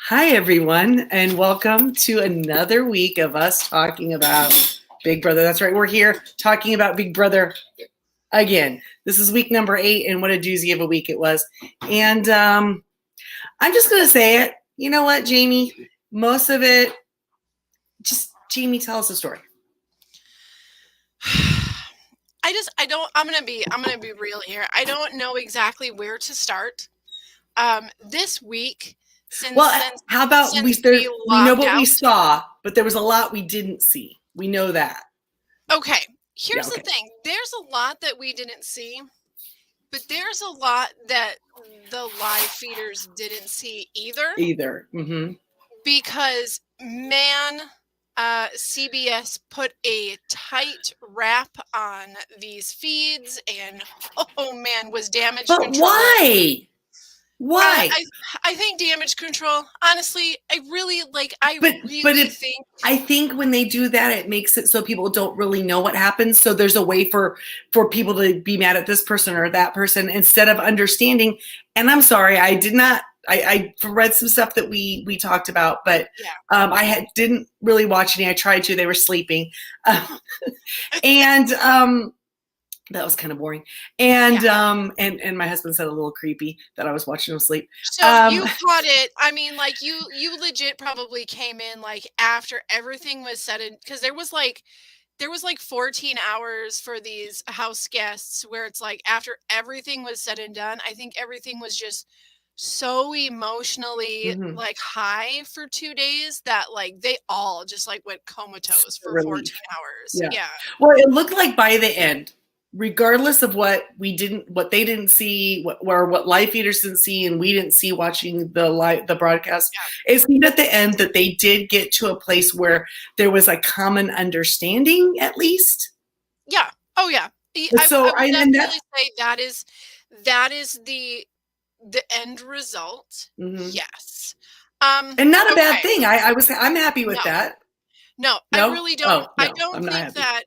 Hi, everyone, and welcome to another week of us talking about Big Brother. That's right, we're here talking about Big Brother again. This is week number 8, and what a doozy of a week it was. And I'm just going to say it. You know what, Jamie? Most of it, just Jamie, tell us a story. I'm gonna be real here. I don't know exactly where to start. This week, How about we know logged what we out. saw, but there was a lot we didn't see. We know that. Okay, here's the thing. There's a lot that we didn't see, but there's a lot that the live feeders didn't see either. Mm-hmm. Because, man, CBS put a tight wrap on these feeds, and oh man, was damage But control. why? Why? I think damage control. Honestly, I really think. I think when they do that, it makes it so people don't really know what happens. So there's a way for people to be mad at this person or that person instead of understanding. And I'm sorry, I did not. I read some stuff that we talked about, but yeah. I didn't really watch any. I tried to. They were sleeping, and that was kind of boring. And and my husband said a little creepy that I was watching him sleep. So you caught it. I mean, like you legit probably came in like after everything was said, because there was like 14 hours for these house guests where it's like after everything was said and done, I think everything was just so emotionally like high for 2 days that like they all just like went comatose for 14 hours. Yeah. Well, it looked like by the end, regardless of what they didn't see, what live feeders didn't see, and we didn't see watching the broadcast, it seemed at the end that they did get to a place where there was a common understanding, at least. Yeah. Oh yeah. So I would definitely say that is the end result. Yes. And not a bad thing. I'm happy with that. No, I really don't. No, I don't think that.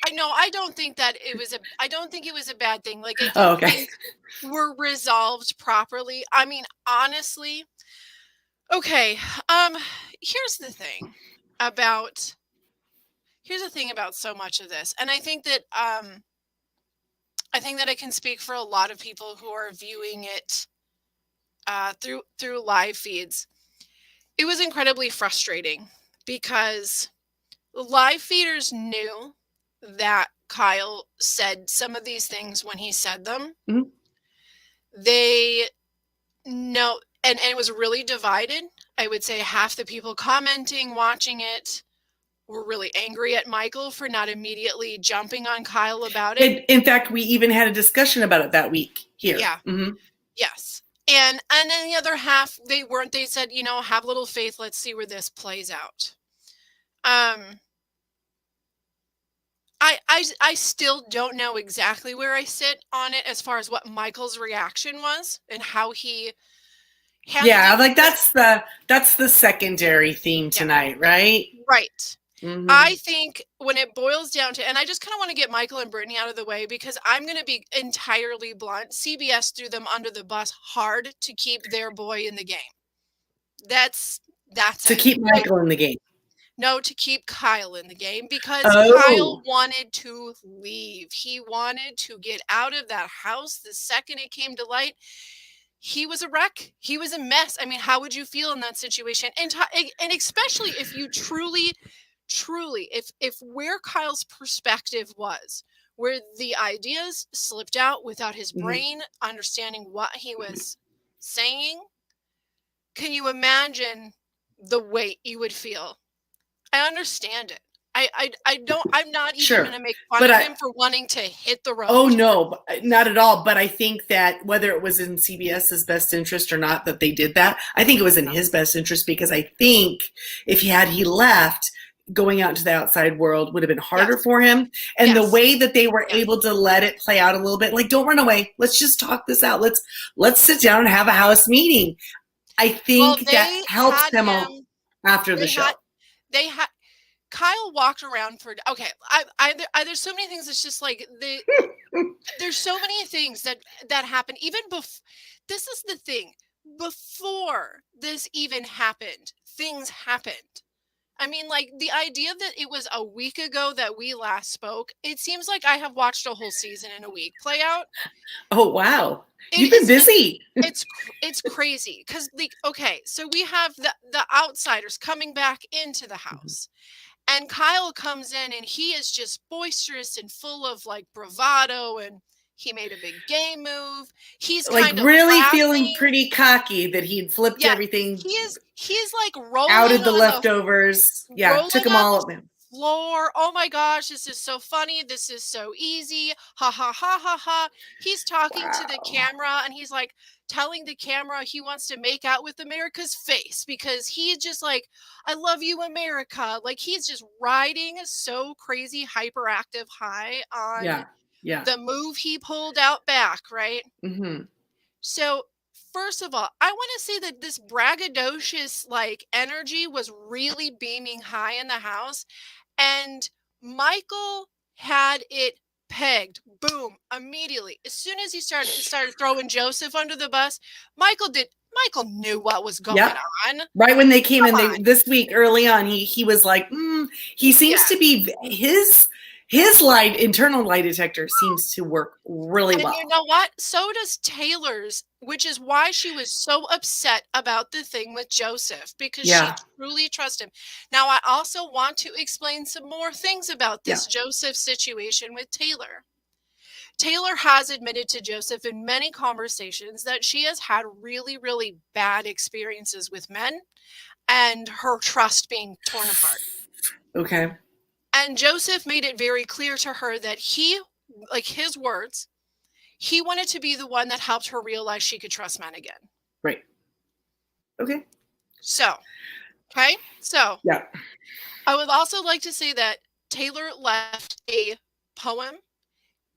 I don't think that it was I don't think it was a bad thing. Like I think things were resolved properly. I mean, honestly. Okay. Here's the thing about so much of this, and I think that I can speak for a lot of people who are viewing it through live feeds. It was incredibly frustrating because live feeders knew that Kyle said some of these things when he said them. They know, and it was really divided. I would say half the people commenting, watching it, were really angry at Michael for not immediately jumping on Kyle about it. In fact, we even had a discussion about it that week here. Yeah. Yes. And then the other half, they weren't. They said, have a little faith. Let's see where this plays out. I still don't know exactly where I sit on it as far as what Michael's reaction was and how he handled it. Like that's the secondary theme tonight, right? Right. I think when it boils down to, and I just kind of want to get Michael and Brittany out of the way because I'm going to be entirely blunt. CBS threw them under the bus hard to keep their boy in the game. That's to keep Michael in the game. No, to keep Kyle in the game because Kyle wanted to leave. He wanted to get out of that house the second it came to light. He was a wreck. He was a mess. I mean, how would you feel in that situation? And especially if you truly, if where Kyle's perspective was, where the ideas slipped out without his brain understanding what he was saying, can you imagine the weight you would feel? I understand it. I'm not even going to make fun of him for wanting to hit the road. Oh, no, not at all. But I think that whether it was in CBS's best interest or not that they did that, I think it was in his best interest because I think if he left, going out into the outside world would have been harder for him. And the way that they were able to let it play out a little bit, like, don't run away. Let's just talk this out. Let's sit down and have a house meeting. I think that helps them after the show. Kyle walked around for there's so many things. It's just like there's so many things that happen even before. This is the thing. before this even happened, things happened. I mean, like, the idea that it was a week ago that we last spoke, it seems like I have watched a whole season in a week play out. Oh, wow. You've It been is just busy. it's crazy because, like, okay, so we have the outsiders coming back into the Mhm. house, and Kyle comes in and he is just boisterous and full of like bravado, and he made a big game move. He's Like kind of really feeling laughing. pretty cocky that he'd flipped Yeah, everything, he's like outed the leftovers. Yeah, took rolling them on all the at them. floor. Oh my gosh, this is so funny. This is so easy. Ha ha ha ha ha. He's talking to the Wow. camera and he's like telling the camera he wants to make out with America's face because he's just like, I love you, America. Like he's just riding so crazy hyperactive high on Yeah. Yeah. the move he pulled out back, right? Hmm. So, first of all, I want to say that this braggadocious like energy was really beaming high in the house, and Michael had it pegged. Boom, immediately. As soon as he started throwing Joseph under the bus, Michael knew what was going Yep. on. Right when they came in, Come they on. this week early on, he was like, he seems to Yes. be his light internal lie detector seems to work really And you well. know what? So does Taylor's, which is why she was so upset about the thing with Joseph, because she Yeah. truly trusts him. Now, I also want to explain some more things about Yeah. this Joseph situation with Taylor. Taylor has admitted to Joseph in many conversations that she has had really, really bad experiences with men and her trust being torn apart. Okay. And Joseph made it very clear to her that he, like his words, he wanted to be the one that helped her realize she could trust men again. Right. Okay. So, okay. So, Yeah. I would also like to say that Taylor left a poem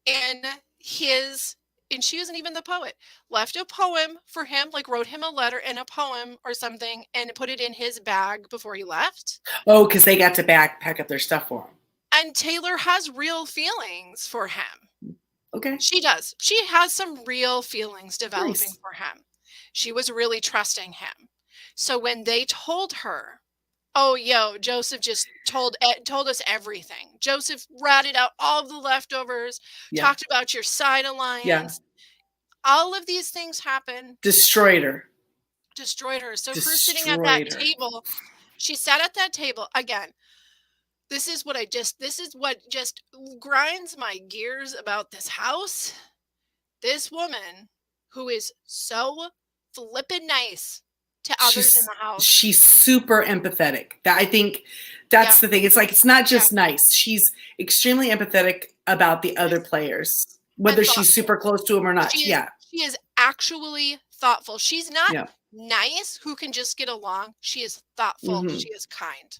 in his, and she wasn't even the poet, left a poem for him, like wrote him a letter and a poem or something and put it in his bag before he left. Oh, because they got to pack up their stuff for him. And Taylor has real feelings for him. Okay. She does. She has some real feelings developing Nice. for him. She was really trusting him. So when they told her, "Oh, yo, Joseph just told us everything. Joseph ratted out all of the leftovers, Yeah. talked about your side Yeah. alliance. All of these things happened, Destroyed her. destroyed her." So her sitting at that Destroyed her. table, she sat at that table again. This is what just grinds my gears about this house. This woman who is so flippin' nice to others in she's the house. she's super empathetic. That I think Yeah, that's the thing. It's like it's not yeah, just nice. She's extremely empathetic about the other yes, players, and whether she's thoughtful. super close to them or not. She is Yeah. she is actually thoughtful. She's not Yeah. nice who can just get along. She is thoughtful. Hmm. She is kind.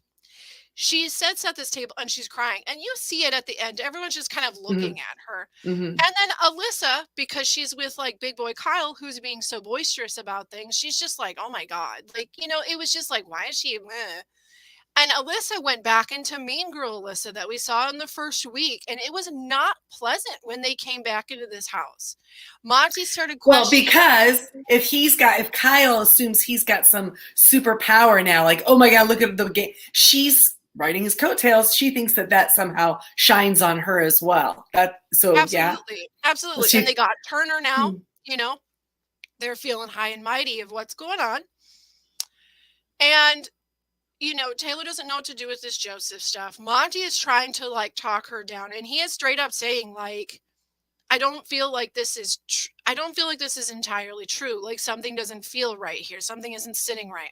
She sits at this table and she's crying, and you see it at the end. Everyone's just kind of Hmm. looking at her. Hmm. And then Alyssa, because she's with like big boy Kyle, who's being so boisterous about things, she's just like, oh my God. Like, it was just like, why is she? Meh? And Alyssa went back into Mean Girl Alyssa that we saw in the first week. And it was not pleasant when they came back into this house. Monty started Well, questioning because everything. if Kyle assumes he's got some superpower now, like, oh my God, look at the game. She's riding his coattails. She thinks that somehow shines on her as well. Yeah. Absolutely. Absolutely. And She. they got Turner now, Hmm. you know, they're feeling high and mighty of what's going on. And Taylor doesn't know what to do with this Joseph stuff. Monty is trying to like talk her down, and he is straight up saying like, I don't feel like this is I don't feel like this is entirely true. Like something doesn't feel right here. Something isn't sitting right.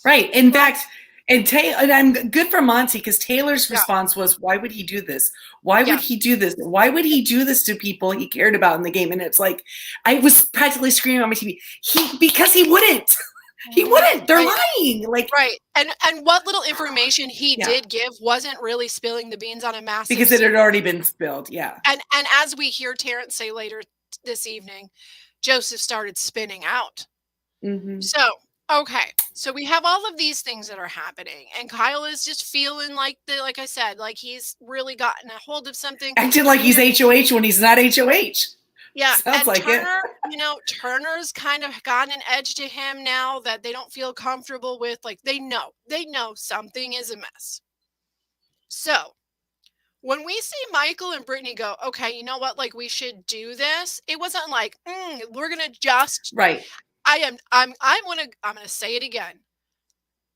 Right. In Well, fact, and I'm good for Monty because Taylor's yeah. response was, "Why would he do this? Why would Yeah. he do this? Why would he do this to people he cared about in the game?" And it's like, I was practically screaming on my TV. Because he wouldn't. He Mhm. wouldn't. They're Right. lying. Like, Right. And what little information he yeah, did give wasn't really spilling the beans on a massive because it had secret. already been spilled. Yeah. And as we hear Terrence say later this evening, Joseph started spinning out. Hmm. So, okay. So we have all of these things that are happening, and Kyle is just feeling like I said, like he's really gotten a hold of something. Acting like he's Weird. HOH when he's not HOH. Yeah, Sounds and like it. Turner's kind of gotten an edge to him now that they don't feel comfortable with. Like they know something is amiss. So when we see Michael and Brittany go, okay, you know what? Like we should do this. It wasn't like we're gonna just. Right. I'm gonna say it again.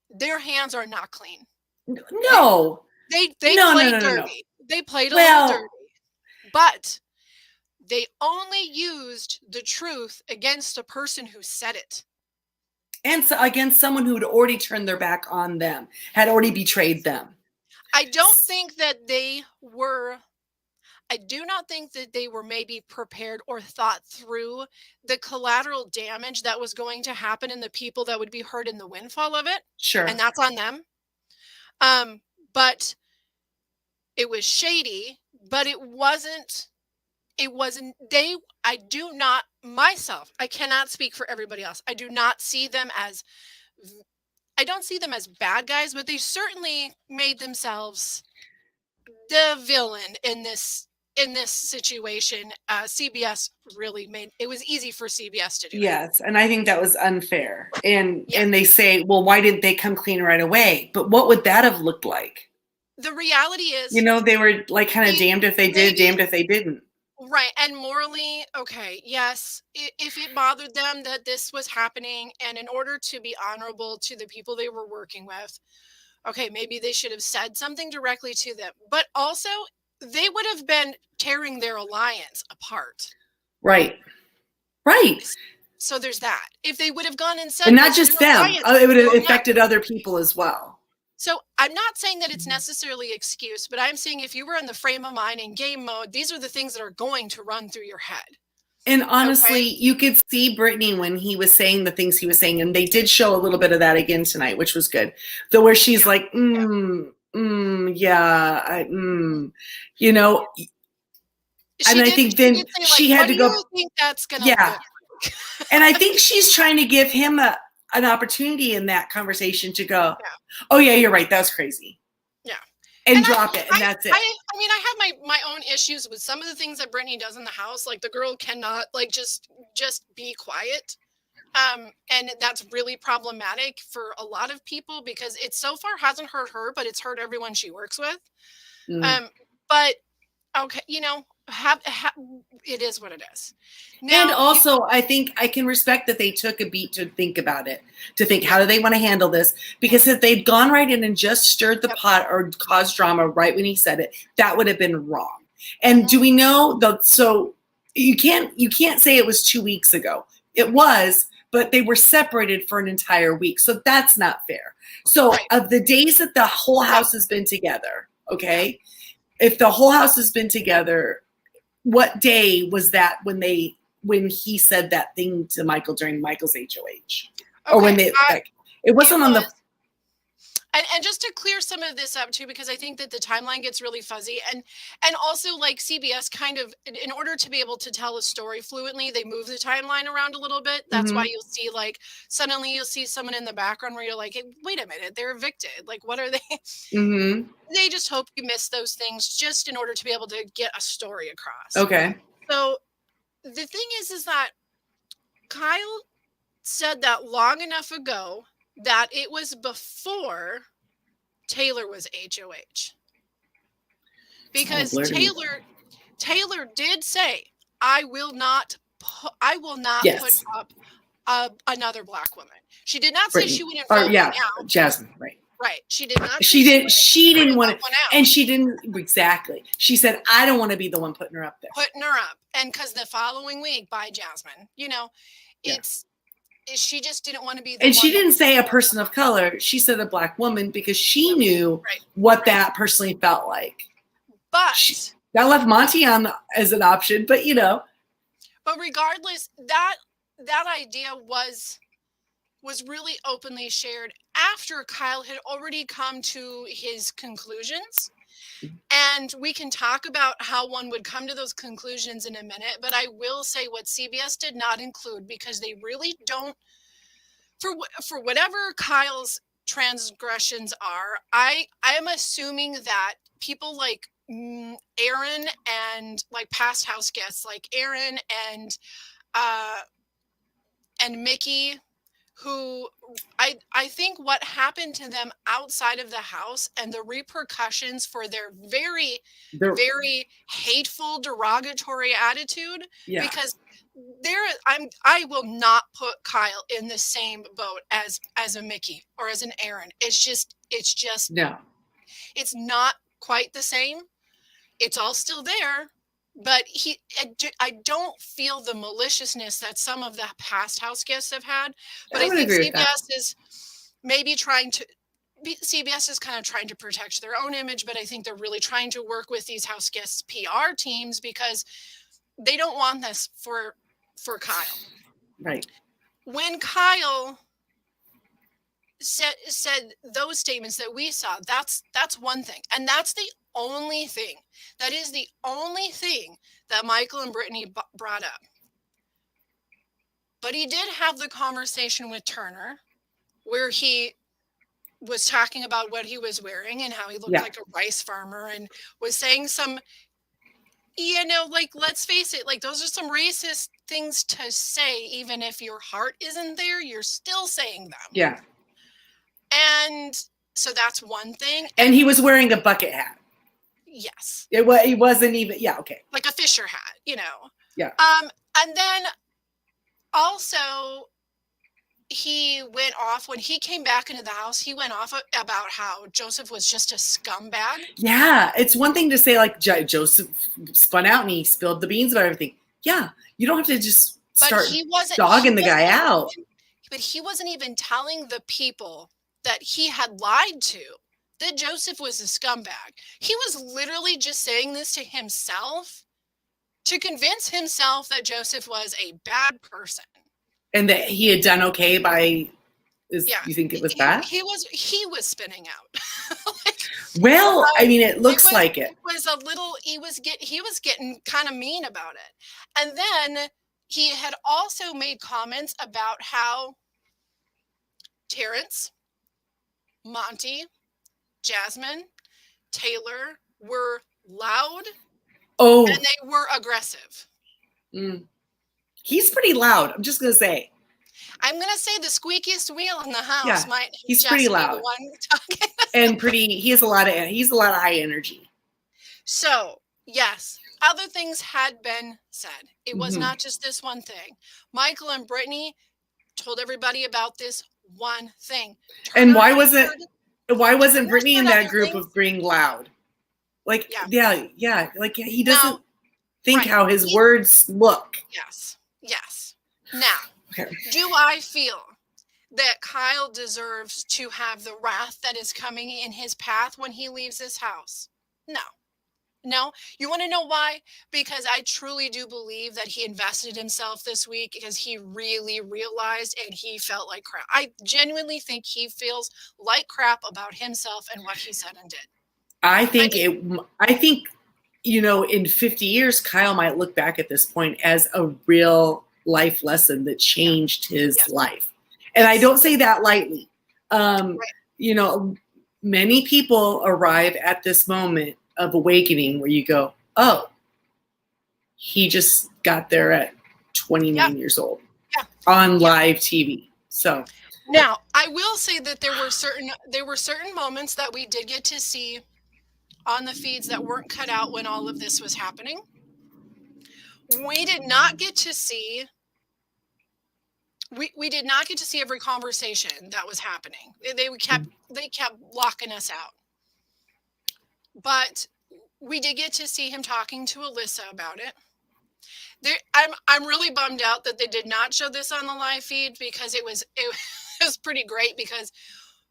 Their hands are not clean. They No. they No, no, played no, no, no. dirty. They played a little Well, dirty, but they only used the truth against a person who said it. and so against someone who had already turned their back on them, had already betrayed them. I don't think that they were. I do not think that they were maybe prepared or thought through the collateral damage that was going to happen and the people that would be hurt in the windfall of it. And Sure. that's on them. But it was shady, but it wasn't I do not myself, I cannot speak for everybody else. I don't see them as bad guys, but they certainly made themselves the villain in this situation. CBS really made it was easy for CBS to do. Yes, and I think that was unfair. And Yeah. and they say, well, why didn't they come clean right away? But what would that have looked like? The reality is, They were like kind of damned if they did, damned if they didn't. Right. And morally, okay, yes, if it bothered them that this was happening, and in order to be honorable to the people they were working with, okay, maybe they should have said something directly to them. But also, they would have been tearing their alliance apart. Right. Right. So there's that. If they would have gone and said, and not just them, it would have affected other people as well. So I'm not saying that it's necessarily excuse, but I'm saying if you were in the frame of mind in game mode, these are the things that are going to run through your head. And honestly, you could see Brittany when he was saying the things he was saying, and they did show a little bit of that again tonight, which was good. Though where she's like, and I think then she had to go. You think that's gonna look? And I think she's trying to give him an opportunity in that conversation to go, oh yeah, you're right, that was crazy. Yeah. And drop it, and that's it. I mean, I have my own issues with some of the things that Brittany does in the house. Like the girl cannot like just be quiet. And that's really problematic for a lot of people because it so far hasn't hurt her, but it's hurt everyone she works with. But okay, it is what it is. Now, and also, I think I can respect that they took a beat to think about it, to think, how do they want to handle this? Because if they'd gone right in and just stirred the pot or caused drama right when he said it, that would have been wrong. And do we know that? So you can't say it was 2 weeks ago. It was, but they were separated for an entire week. So that's not fair. So of the days that the whole house has been together, okay, if the whole house has been together, what day was that when he said that thing to Michael during Michael's HOH? Or when it wasn't on the. And just to clear some of this up too, because I think that the timeline gets really fuzzy, and also like CBS kind of, in order to be able to tell a story fluently, they move the timeline around a little bit. That's why you'll see like suddenly you'll see someone in the background where you're like, hey, wait a minute, they're evicted. Like, what are they? They just hope you miss those things just in order to be able to get a story across. Okay. So the thing is that Kyle said that long enough ago that it was before Taylor was HOH. Because Taylor did say, I will not put up another black woman. She did not say she wouldn't vote me out. Jasmine, right. Right. She did not. She didn't want to. And she didn't. Exactly. She said, I don't want to be the one putting her up there. And because the following week by Jasmine, she just didn't want to be the one. And she didn't say a person of color. She said a black woman because she knew what that personally felt like. But that left Monty on as an option, but But regardless, that idea was really openly shared after Kyle had already come to his conclusions. And we can talk about how one would come to those conclusions in a minute, but I will say what CBS did not include, because they really don't, for whatever Kyle's transgressions are, I am assuming that people like Aaron and like past house guests, like Aaron uh, and Mickey, who I think what happened to them outside of the house and the repercussions for their very, There, very hateful, derogatory attitude, yeah, because I will not put Kyle in the same boat as a Mickey or as an Aaron. It's just no, it's not quite the same. It's all still there, but I don't feel the maliciousness that some of the past house guests have had. But I I would think agree with that. CBS is maybe CBS is kind of trying to protect their own image, but I think they're really trying to work with these house guests PR teams because they don't want this for Kyle. Right. When Kyle said those statements that we saw, that's one thing, and that's the only thing. That is the only thing that Michael and Brittany brought up. But he did have the conversation with Turner where he was talking about what he was wearing and how he looked like a rice farmer, and was saying some, like, let's face it, like, those are some racist things to say. Even if your heart isn't there, you're still saying them. Yeah. And so that's one thing. And he was wearing a bucket hat. Yes. It wasn't even, yeah, okay. Like a Fisher hat, Yeah. And then also he went off when he came back into the house. He went off about how Joseph was just a scumbag. Yeah. It's one thing to say, like, Joseph spun out and he spilled the beans about everything. Yeah. You don't have to just start dogging the guy out. But he wasn't even telling the people that he had lied to that Joseph was a scumbag. He was literally just saying this to himself to convince himself that Joseph was a bad person. And that he had done okay by, you think it was bad? He was spinning out. Well, I mean, it looks like it. It was a little, he was getting kind of mean about it. And then he had also made comments about how Terrence, Monty, Jasmine, Taylor were loud. Oh. And they were aggressive. He's pretty loud. I'm just going to say. I'm going to say the squeakiest wheel in the house might he's just pretty be loud. the one talking. And he's a lot of high energy. So, yes, other things had been said. It was not just this one thing. Michael and Brittany told everybody about this one thing. And why wasn't Brittany in that group of being loud? Like, yeah. Like, he doesn't think how his words look. Yes. Now, do I feel that Kyle deserves to have the wrath that is coming in his path when he leaves this house? No. You want to know why? Because I truly do believe that he invested himself this week because he really realized and he felt like crap. I genuinely think he feels like crap about himself and what he said and did. I think in 50 years, Kyle might look back at this point as a real life lesson that changed his life. And I don't say that lightly. Many people arrive at this moment of awakening where you go, oh, he just got there at 29 years old on live TV. So now I will say that there were certain moments that we did get to see on the feeds that weren't cut out when all of this was happening. We did not get to see every conversation that was happening. They kept locking us out. But we did get to see him talking to Alyssa about it. I'm really bummed out that they did not show this on the live feed because it was pretty great because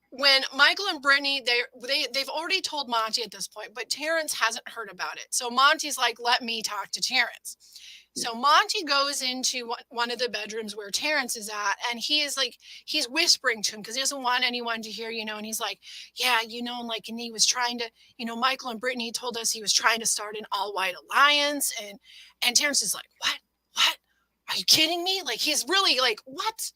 when Michael and Brittany, they've already told Monty at this point, but Terrence hasn't heard about it. So Monty's like, let me talk to Terrence. So Monty goes into one of the bedrooms where Terrence is at, and he's whispering to him because he doesn't want anyone to hear, and he's like, yeah, and he was trying to, Michael and Brittany told us he was trying to start an all-white alliance, and Terrence is like, what? Are you kidding me? Like, he's really like, what?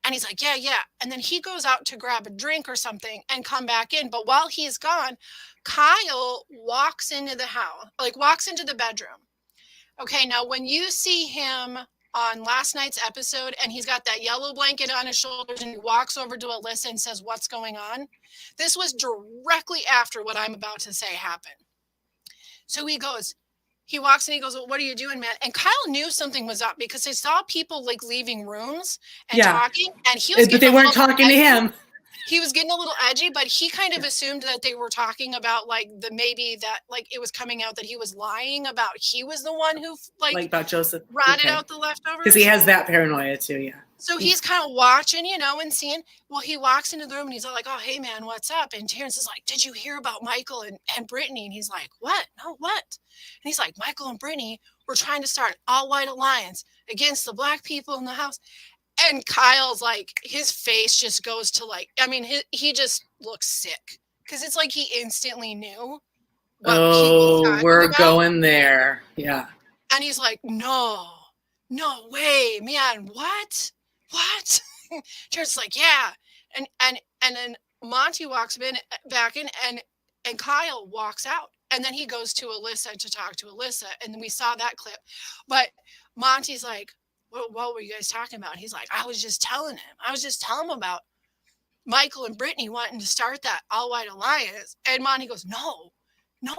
And he's like, yeah. And then he goes out to grab a drink or something and come back in. But while he's gone, Kyle walks into the house, like walks into the bedroom. Okay, now when you see him on last night's episode and he's got that yellow blanket on his shoulders and he walks over to Alyssa and says, "What's going on?" This was directly after what I'm about to say happened. So he walks and he goes, "Well, what are you doing, man?" And Kyle knew something was up because they saw people like leaving rooms and talking, and he was but they weren't talking to him. He was getting a little edgy, but he kind of assumed that they were talking about like maybe that like it was coming out that he was lying about he was the one who like about Joseph ratted out the leftovers. Because he has that paranoia too, yeah. So he's kind of watching, and seeing. Well, he walks into the room and he's all like, "Oh, hey man, what's up?" And Terrence is like, "Did you hear about Michael and Brittany?" And he's like, "What? No, what?" And he's like, "Michael and Brittany were trying to start an all-white alliance against the black people in the house." And Kyle's like, his face just goes to like, I mean, he just looks sick because it's like he instantly knew. We're going there. Yeah. And he's like, no way, man. What? Jared's like, yeah. And then Monty walks back in and Kyle walks out. And then he goes to Alyssa to talk to Alyssa. And we saw that clip. But Monty's like, what were you guys talking about? He's like, I was just telling him about Michael and Brittany wanting to start that all-white alliance. And Monty goes, no,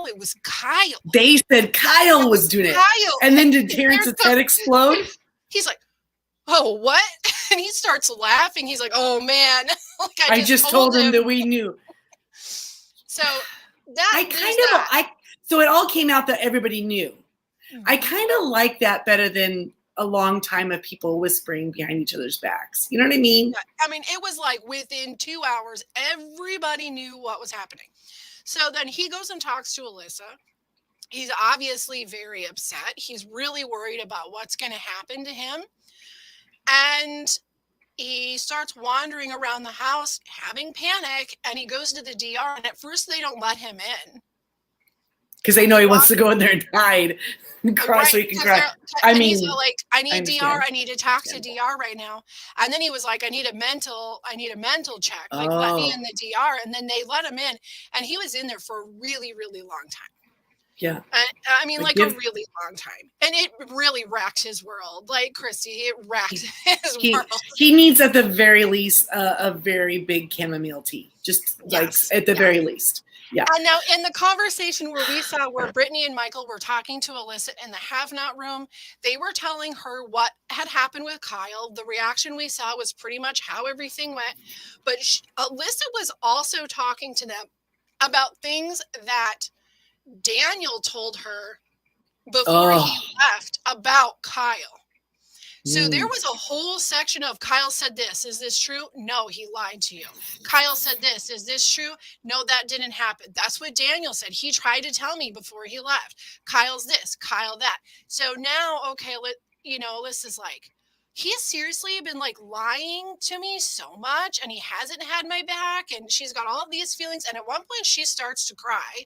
it was Kyle. They said Kyle was doing it. And then did Terrence's head explode? He's like, oh, what? And he starts laughing. He's like, oh, man. Like I just told him that we knew. So so it all came out that everybody knew. Mm-hmm. I kind of like that better than a long time of people whispering behind each other's backs. You know what I mean? I mean, it was like within 2 hours, everybody knew what was happening. So then he goes and talks to Alyssa. He's obviously very upset. He's really worried about what's going to happen to him. And he starts wandering around the house, having panic, and he goes to the DR. And at first they don't let him in. Because they know he wants to go in there and hide and cry so he can cry. He's like, I need DR. I need to talk to DR right now. And then he was like, I need a mental check. Like, let me in the DR. And then they let him in. And he was in there for a really, really long time. Yeah. I mean, like a really long time. And it really racked his world. Like, Christy, it racked his world. He needs, at the very least, a very big chamomile tea. Just like at the very least. Yeah. And now in the conversation where Brittany and Michael were talking to Alyssa in the have-not room, they were telling her what had happened with Kyle. The reaction we saw was pretty much how everything went. But Alyssa was also talking to them about things that Daniel told her before he left about Kyle. So there was a whole section of Kyle said this. Is this true? No, he lied to you. Kyle said this. Is this true? No, that didn't happen. That's what Daniel said. He tried to tell me before he left. Kyle's this, Kyle that. So now, okay, Alyssa's like, he has seriously been like lying to me so much and he hasn't had my back and she's got all of these feelings. And at one point she starts to cry.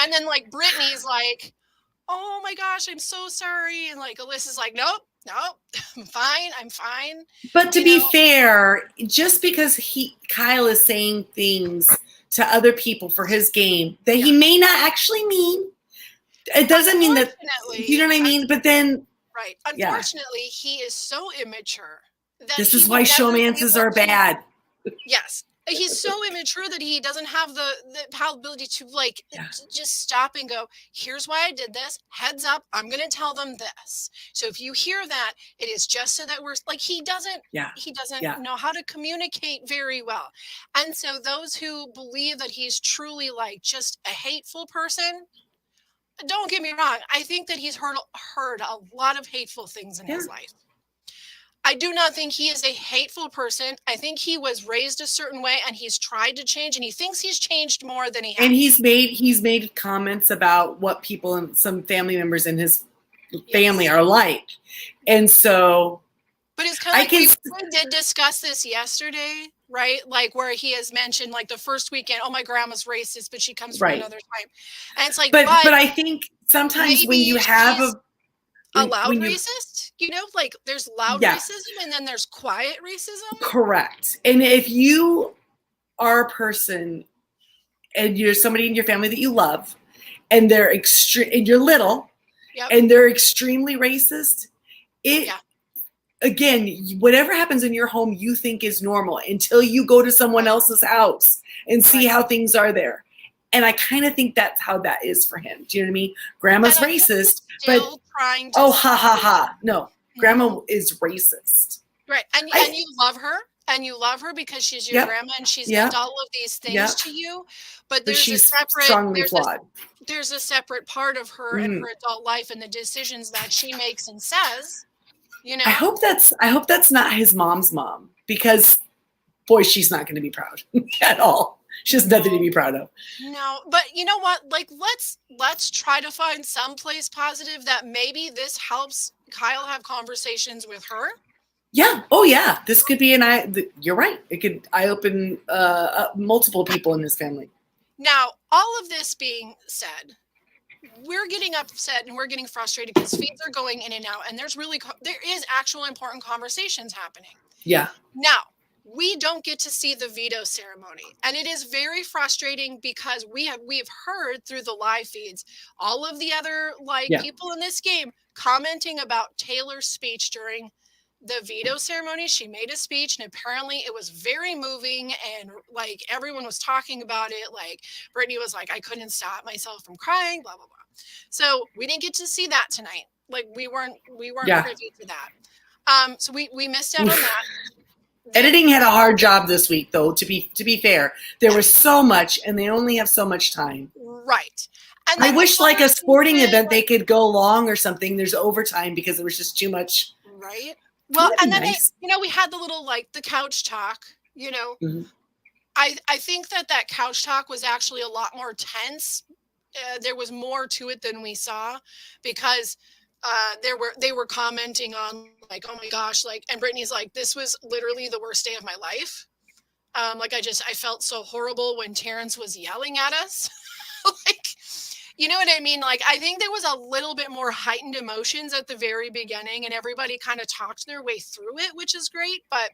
And then like Brittany's like, oh my gosh, I'm so sorry. And like Alyssa's like, nope, I'm fine. But to be fair, just because Kyle is saying things to other people for his game that he may not actually mean, it doesn't mean that, you know what I mean? But then, right. Unfortunately, he is so immature. This is why showmances are bad. Yes. He's so immature that he doesn't have the ability to just stop and go, here's why I did this. Heads up, I'm going to tell them this. So if you hear that, it is just so that we're like, he doesn't know how to communicate very well. And so those who believe that he's truly like just a hateful person, don't get me wrong. I think that he's heard a lot of hateful things in his life. I do not think he is a hateful person. I think he was raised a certain way and he's tried to change and he thinks he's changed more than he has. And he's made comments about what people and some family members in his family are like. And so but it's kind of like we did discuss this yesterday, right? Like where he has mentioned like the first weekend, oh, my grandma's racist, but she comes from another time. And it's like, but I think sometimes when you have A loud when you racist, like there's loud yeah, racism and then there's quiet racism. correct. And if you are a person and you're somebody in your family that you love and they're extreme and you're little Yep. and they're extremely racist, it Yeah. again, whatever happens in your home you think is normal until you go to someone Right. else's house and see Right. how things are there. And I kind of think that's how that is for him. Do you know what I mean? Grandma's And I think he's racist, but still trying to oh, ha ha ha. No, grandma Mhm. is racist. Right. And you love her. And you love her because she's your Yep, grandma and she's yep, meant all of these things yep. to you. But But there's a she's separate strongly flawed. there's a separate part of her and Mm. her adult life and the decisions that she makes and says, I hope that's not his mom's mom, because boy, she's not going to be proud at all. She has nothing to be proud of. No, but you know what? Like let's try to find some place positive that maybe this helps Kyle have conversations with her. Yeah. Oh, yeah. This could be you're right. It could eye open multiple people in his family. Now, all of this being said, we're getting upset and we're getting frustrated because feeds are going in and out, and there is actual important conversations happening. Yeah. Now, we don't get to see the veto ceremony, and it is very frustrating because we've heard through the live feeds all of the other people in this game commenting about Taylor's speech during the veto ceremony. She made a speech and apparently it was very moving, and like everyone was talking about it. Like Brittany was like, I couldn't stop myself from crying, blah blah blah. So we didn't get to see that tonight. Like we weren't privy to that. So we missed out on that. Editing had a hard job this week, though, to be fair. There was so much and they only have so much time. Right. And I wish like a sporting event they could go long or something. There's overtime because there was just too much. Right. Well, and then nice. we had the little the couch talk, Mm-hmm. I think that couch talk was actually a lot more tense. There was more to it than we saw because they were commenting on like, oh my gosh, and Brittany's like, this was literally the worst day of my life. I felt so horrible when Terrence was yelling at us. You know what I mean? I think there was a little bit more heightened emotions at the very beginning and everybody kind of talked their way through it, which is great, but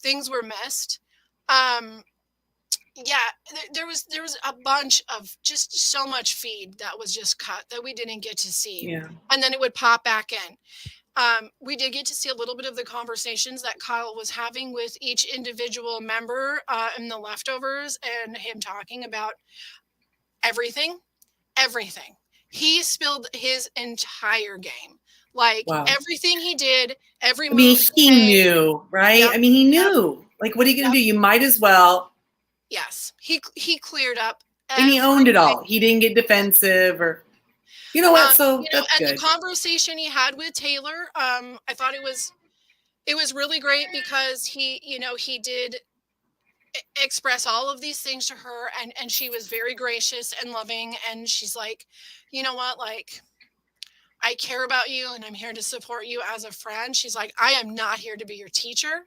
things were missed. There was a bunch of just so much feed that was just cut that we didn't get to see. Yeah. And then it would pop back in. We did get to see a little bit of the conversations that Kyle was having with each individual member in the leftovers and him talking about everything. He spilled his entire game. Wow. Everything he did, every I mean, move he knew, right? Yep. I mean, he knew. Like, what are you going to do? You might as well. Yes. He cleared up. And he owned it all. He didn't get defensive or, you know what? So that's and good. the conversation he had with Taylor, I thought it was really great because he did express all of these things to her and she was very gracious and loving, and she's like, you know what, I care about you and I'm here to support you as a friend. She's like, I am not here to be your teacher.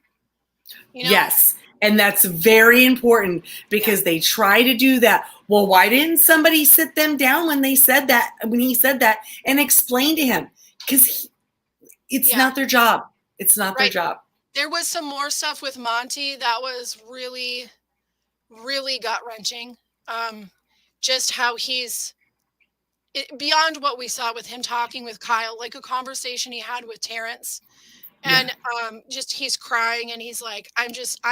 Yes. And that's very important because they try to do that. Well, why didn't somebody sit them down when he said that and explain to him? Because it's not their job. It's not their job. There was some more stuff with Monty that was really, really gut-wrenching. Just how he's beyond what we saw with him talking with Kyle, like a conversation he had with Terrence. And just he's crying and he's like, I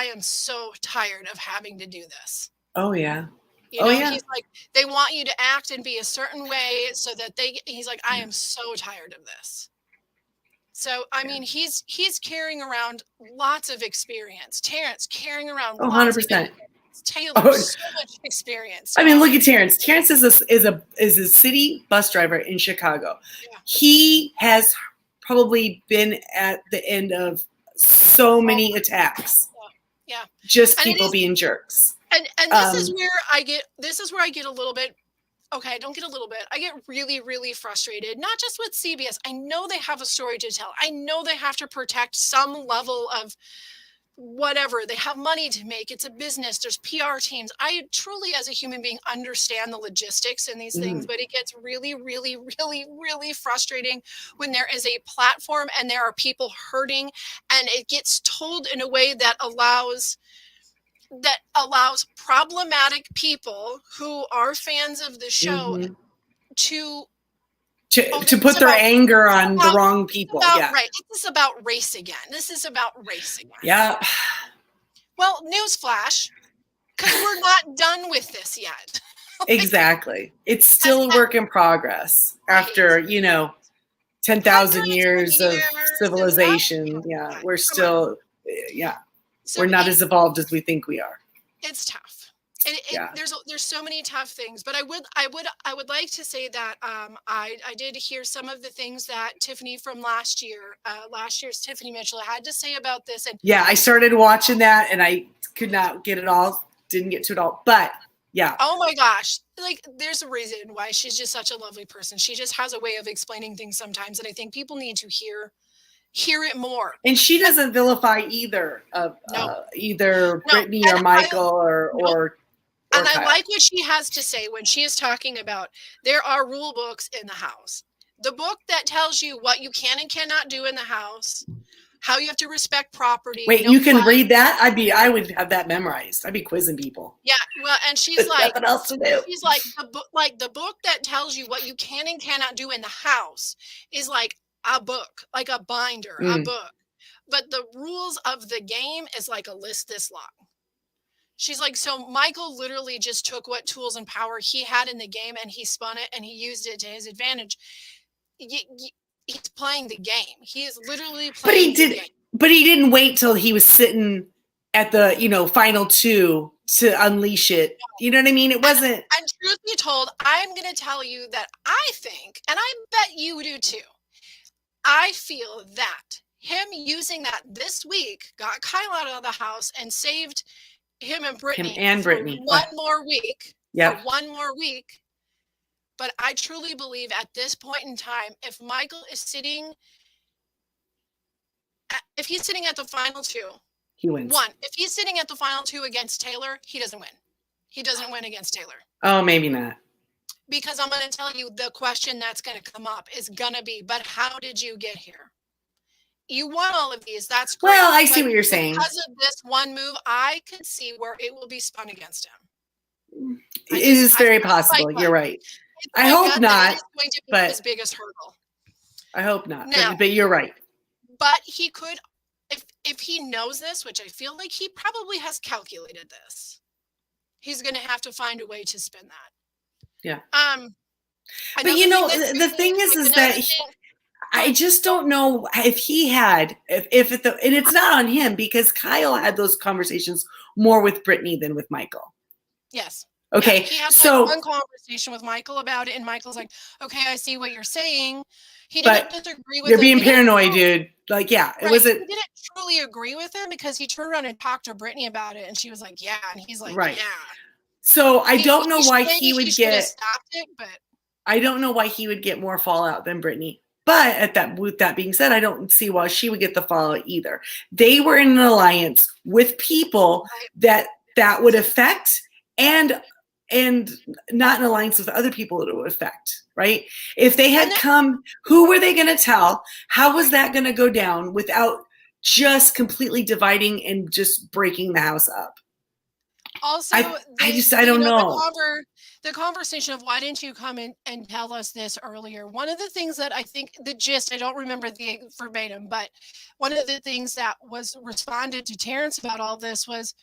am so tired of having to do this. Oh, yeah. He's like, they want you to act and be a certain way so that he's like, I am so tired of this. So, I mean, he's carrying around lots of experience. Terrence carrying around lots 100%. of experience. Taylor, so much experience. I mean, look at Terrence. Terrence is a city bus driver in Chicago. Yeah. He has probably been at the end of so many attacks. Yeah. Just people being jerks. And this is where I get a little bit, okay, I don't get a little bit. I get really, really frustrated, not just with CBS. I know they have a story to tell. I know they have to protect some level of whatever, they have money to make, it's a business, there's PR teams. I truly, as a human being, understand the logistics in these things, but it gets really, really, really, really frustrating when there is a platform and there are people hurting, and it gets told in a way that allows problematic people who are fans of the show to put their anger on the wrong people. Right. This is about race again. Yeah. Well, newsflash, because we're not done with this yet. Exactly. It's still a work in progress after, 10,000 years of civilization. Yeah. We're still, we're not as evolved as we think we are. It's tough. There's so many tough things, but I would like to say that I did hear some of the things that Tiffany from last year's Tiffany Mitchell had to say about this. And yeah, I started watching that and I could not get it all, didn't get to it all, but yeah. Oh my gosh. Like, there's a reason why she's just such a lovely person. She just has a way of explaining things sometimes, and I think people need to hear it more. And she doesn't vilify either of Brittany or Michael or and I like what she has to say when she is talking about there are rule books in the house. The book that tells you what you can and cannot do in the house, how you have to respect property. Wait, you can read that? I would have that memorized. I'd be quizzing people. Yeah, well, and she's like, nothing else to do. She's like, the book that tells you what you can and cannot do in the house is like a book, like a binder, a book. But the rules of the game is like a list this long. She's like, so Michael literally just took what tools and power he had in the game and he spun it and he used it to his advantage. He's playing the game. He is literally playing the game. But he didn't wait till he was sitting at the, final two to unleash it. You know what I mean? It wasn't. And truth be told, I'm going to tell you that I think, and I bet you do too, I feel that him using that this week got Kyle out of the house and saved him and Brittany one more week. Yeah. For one more week. But I truly believe at this point in time, if Michael is sitting, if he's sitting at the final two, he wins. If he's sitting at the final two against Taylor, he doesn't win. He doesn't win against Taylor. Oh, maybe not. Because I'm going to tell you the question that's going to come up is going to be, but how did you get here? You won all of these. That's great. Well, I see what you're saying. Because of this one move, I could see where it will be spun against him. It is very possible. You're right. I hope not. It's going to be his biggest hurdle. I hope not. But you're right. But he could, if he knows this, which I feel like he probably has calculated this, he's going to have to find a way to spin that. Yeah. But the thing is that I just don't know if he had, and it's not on him because Kyle had those conversations more with Brittany than with Michael. Yes. Okay. Yeah, he had one conversation with Michael about it, and Michael's like, okay, I see what you're saying. He didn't disagree with They're being paranoid, dude. Like, yeah, it wasn't. He didn't truly agree with him because he turned around and talked to Brittany about it, and she was like, yeah. And he's like, yeah. So I don't know why he would get. Stopped it, but I don't know why he would get more fallout than Brittany. But with that being said, I don't see why she would get the fallout either. They were in an alliance with people that would affect and not an alliance with other people that it would affect, right? If they had come, who were they going to tell? How was that going to go down without just completely dividing and just breaking the house up? Also, I don't know. The conversation of why didn't you come in and tell us this earlier? One of the things that I think the gist, I don't remember the verbatim, but one of the things that was responded to Terrence about all this was,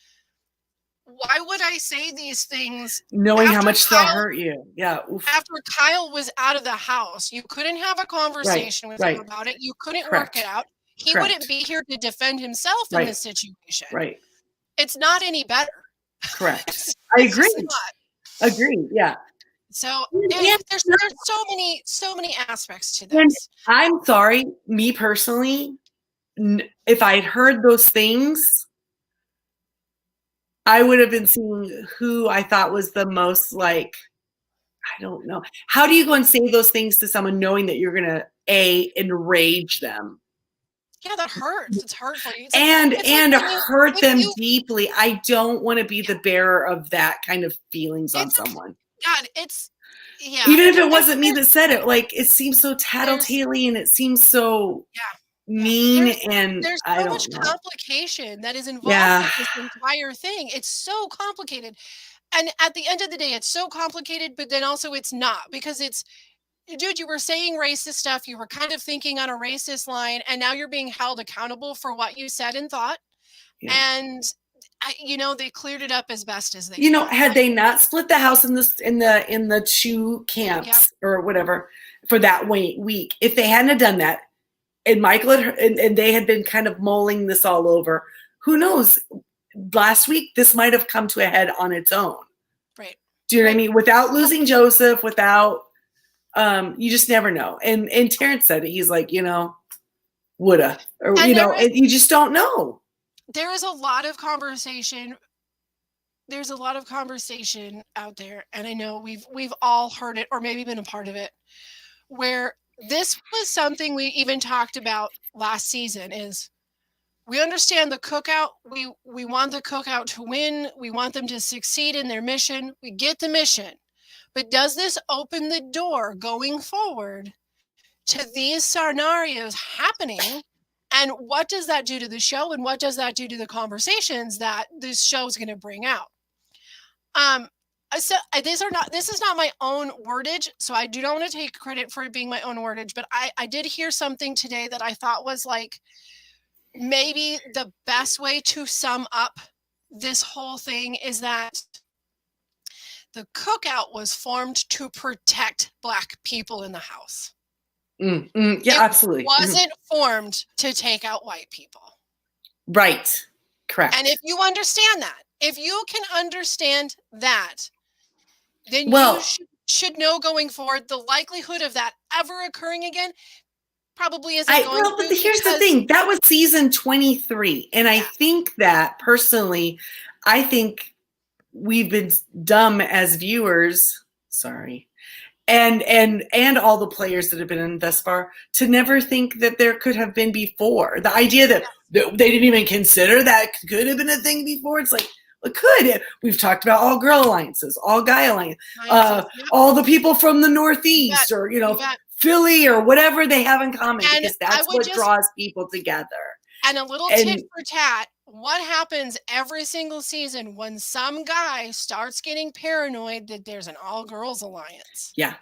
why would I say these things knowing how much they'll hurt you? Yeah. Oof. After Kyle was out of the house, you couldn't have a conversation with him about it. You couldn't work it out. He wouldn't be here to defend himself in this situation. Right. It's not any better. Correct. I agree. Agree. Yeah. So there's so many aspects to this. And I'm sorry, me personally, if I'd heard those things, I would have been seeing who I thought was the most I don't know. How do you go and say those things to someone knowing that you're going to enrage them? Yeah, that hurts. It's hurtful. And It's like hurt when them you deeply. I don't want to be the bearer of that kind of feelings on it's someone. God, it's yeah. Even if it wasn't me There's that said it, like it seems so there's tattletale and it seems so yeah. mean, and There's I so much don't know. complication that is involved Yeah. with this entire thing. It's so complicated. And at the end of the day, it's so complicated, but then also it's not because it's dude, you were saying racist stuff. You were kind of thinking on a racist line, and now you're being held accountable for what you said and thought. Yeah. And they cleared it up as best as they can. Had they not split the house in the two Yep. camps or whatever for that week, if they hadn't have done that, and Michael and they had been kind of mulling this all over, who knows? Last week, this might have come to a head on its own. Right. Do you know what I mean? Without losing Joseph, without you just never know. And Terrence said it. He's like, woulda, or And and you just don't know. there is a lot of conversation. There's a lot of conversation out there, and I know we've all heard it or maybe been a part of it, where this was something we even talked about last season is we understand the cookout. We want the cookout to win. We want them to succeed in their mission. We get the mission. But does this open the door going forward to these scenarios happening? And what does that do to the show? And what does that do to the conversations that this show is going to bring out? So this is not my own wordage, so I do not want to take credit for it being my own wordage, but I did hear something today that I thought was like maybe the best way to sum up this whole thing is that the cookout was formed to protect Black people in the house. Yeah, it absolutely. wasn't formed to take out white people. Right. Correct. And if you understand that, if you can understand that, then you should know going forward the likelihood of that ever occurring again probably isn't going to. But here's the thing. That was season 23. And I think that personally, I think we've been dumb as viewers. Sorry. And all the players that have been in thus far to never think that there could have been before. The idea that they didn't even consider that could have been a thing before. It's like, it could. We've talked about all girl alliances, all guy alliances, all the people from the Northeast or, Philly or whatever they have in common, because that's what draws people together. And a little tit for tat, what happens every single season when some guy starts getting paranoid that there's an all-girls alliance? Yeah.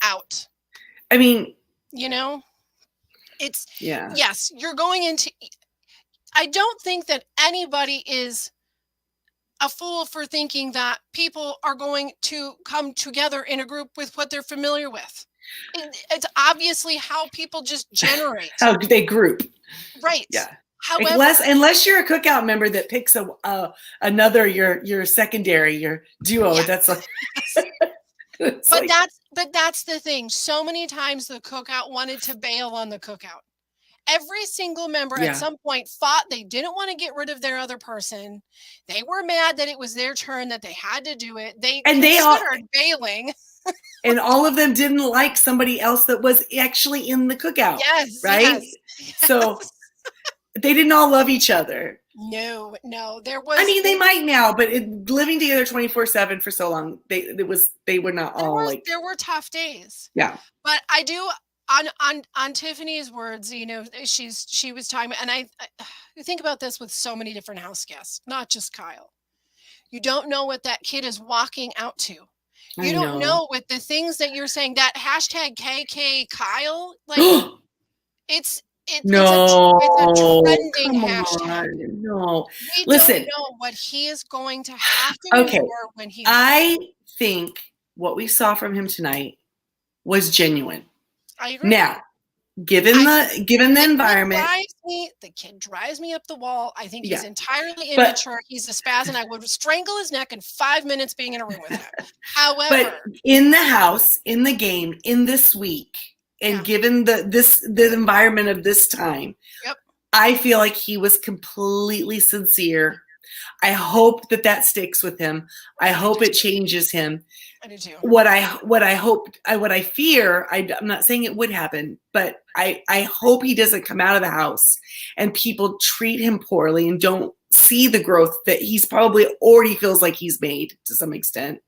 Out. I mean, it's yes, you're going into. I don't think that anybody is a fool for thinking that people are going to come together in a group with what they're familiar with. It's obviously how people just generate. How they group. Right. Yeah. However, unless you're a cookout member that picks another your secondary, your duo. That's like. But that's the thing. So many times the cookout wanted to bail on the cookout. Every single member at some point thought they didn't want to get rid of their other person. They were mad that it was their turn, that they had to do it. They considered bailing. And all of them didn't like somebody else that was actually in the cookout. Yes. Right? Yes. So they didn't all love each other. No. There was. I mean, they might now, but living together 24/7 for so long, they were not all like. There were tough days. Yeah. But I do on Tiffany's words, she was talking, and I think about this with so many different house guests, not just Kyle. You don't know what that kid is walking out to. You don't know with the things that you're saying. That hashtag KK Kyle, like it's a trending hashtag. No, we listen. don't know what he is going to have to endure when he. I think what we saw from him tonight was genuine. I agree. Now, given the environment, the kid drives me up the wall. I think he's entirely immature. He's a spaz, and I would strangle his neck in 5 minutes being in a room with him. However, but in the house, in the game, in this week, and given the environment of this time, I feel like he was completely sincere I hope that sticks with him. I hope it changes him. I do too. What I fear, I'm not saying it would happen, but I hope he doesn't come out of the house and people treat him poorly and don't see the growth that he's probably already feels like he's made to some extent.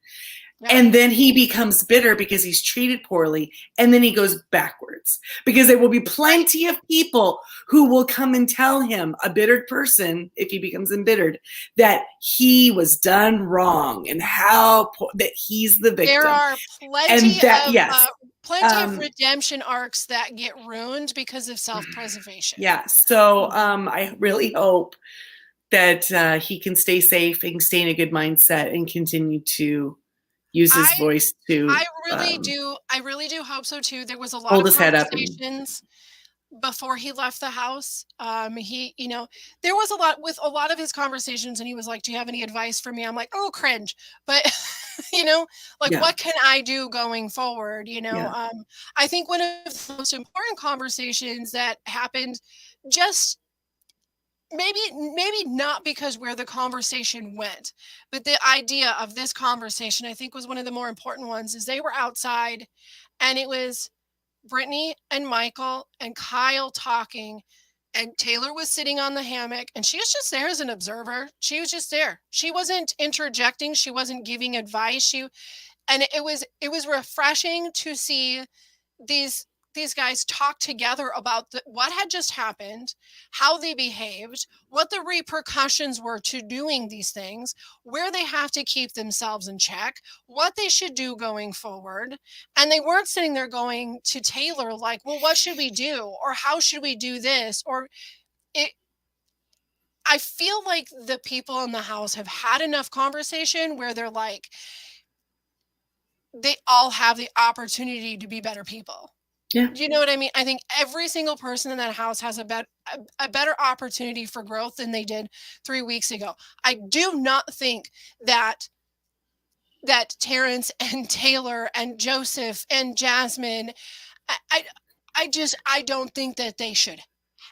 Yeah. And then he becomes bitter because he's treated poorly, and then he goes backwards because there will be plenty of people who will come and tell him, a bittered person, if he becomes embittered, that he was done wrong and that he's the victim. There are plenty of redemption arcs that get ruined because of self-preservation. Yeah. So I really hope that he can stay safe and stay in a good mindset and continue to use his voice to. I really do hope so too. There was a lot of conversations before he left the house. There was a lot of his conversations, and he was like, "Do you have any advice for me?" I'm like, "Oh, cringe," but what can I do going forward? I think one of the most important conversations that happened, just maybe not because where the conversation went, but the idea of this conversation, I think, was one of the more important ones. Is they were outside, and it was Brittany and Michael and Kyle talking, and Taylor was sitting on the hammock, and she was just there as an observer. She was just there. She wasn't interjecting. She wasn't giving advice. It was refreshing to see these guys talk together about what had just happened, how they behaved, what the repercussions were to doing these things, where they have to keep themselves in check, what they should do going forward. And they weren't sitting there going to Taylor like, well, what should we do? Or how should we do this? I feel like the people in the house have had enough conversation where they're like, they all have the opportunity to be better people. Yeah. Do you know what I mean? I think every single person in that house has a better opportunity for growth than they did 3 weeks ago. I do not think that Terrence and Taylor and Joseph and Jasmine, I don't think that they should.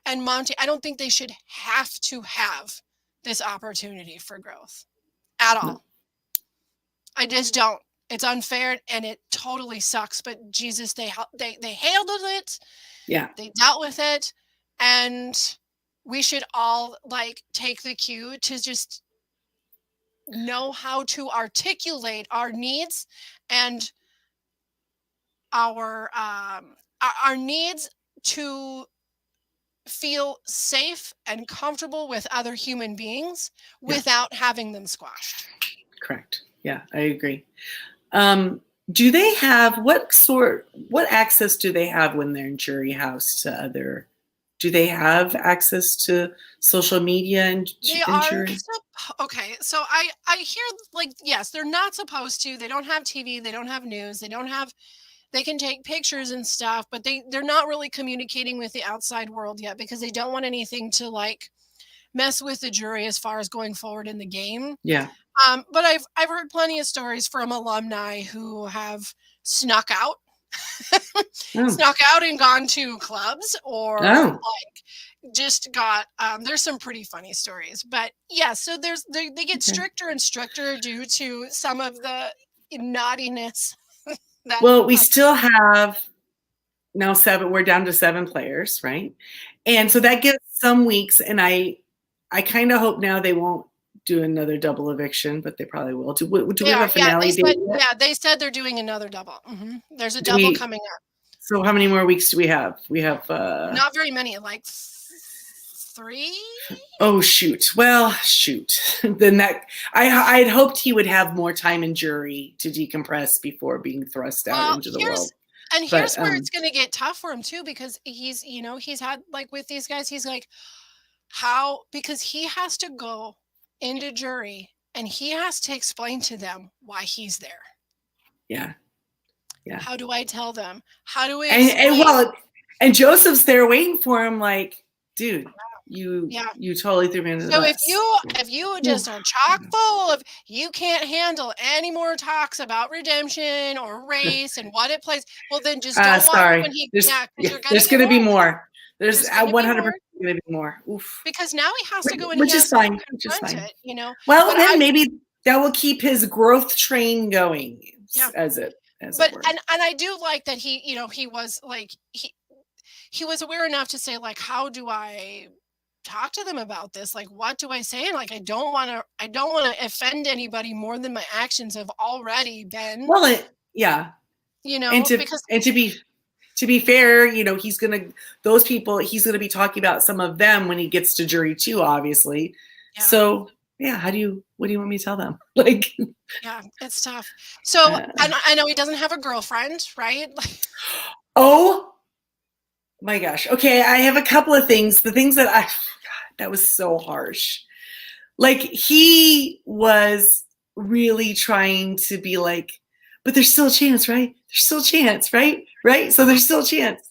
And Monty, I don't think they should have to have this opportunity for growth at all. No. I just don't. It's unfair and it totally sucks, but Jesus, they handled it. Yeah. They dealt with it, and we should all take the cue to just know how to articulate our needs and our needs to feel safe and comfortable with other human beings without having them squashed. Correct. Yeah, I agree. Do they have what access do they have when they're in jury house to other? Do they have access to social media and jury? Okay, so I hear yes, they're not supposed to. They don't have TV. They don't have news. They can take pictures and stuff, but they're not really communicating with the outside world yet because they don't want anything to mess with the jury as far as going forward in the game. Yeah. But I've heard plenty of stories from alumni who have snuck out, and gone to clubs or just got. There's some pretty funny stories, but yeah. So they get stricter and stricter due to some of the naughtiness. We still have now 7. We're down to 7 players, right? And so that gives some weeks, and I kind of hope now they won't do another double eviction, but they probably will. Do we have a finale date? They said they're doing another double. Mm-hmm. There's a double coming up. So how many more weeks do we have? We have not very many, 3. Oh shoot! Well, shoot. Then I'd hoped he would have more time in jury to decompress before being thrust out into the world. And here's where it's going to get tough for him too, because he's had with these guys, he's because he has to go into jury and he has to explain to them why he's there. Yeah. How do I tell them? How do we explain? And Joseph's there waiting for him dude, you totally threw me into the bus. If you just are chock full of you can't handle any more talks about redemption or race and what it plays, well then just don't watch when he there's going to be more. There's 100%. Gonna be more. Oof. Because now he has to go and he Which is has to fine. Which is confront fine. it, you know. Well, But then maybe that will keep his growth train going, yeah. as it were. And I do like that he, you know, he was like he was aware enough to say, like, how do I talk to them about this? Like, what do I say? And like, I don't want to offend anybody more than my actions have already been. Well, yeah. You know, And because to be fair, you know, he's gonna be talking about some of them when he gets to jury 2, obviously. yeah. So yeah, what do you want me to tell them? Like, yeah, it's tough. So I know he doesn't have a girlfriend, right? Oh my gosh. Okay, I have a couple of things. The things that that was so harsh. Like, he was really trying to be like, but there's still a chance, right? There's still a chance, right? Right? So there's still a chance.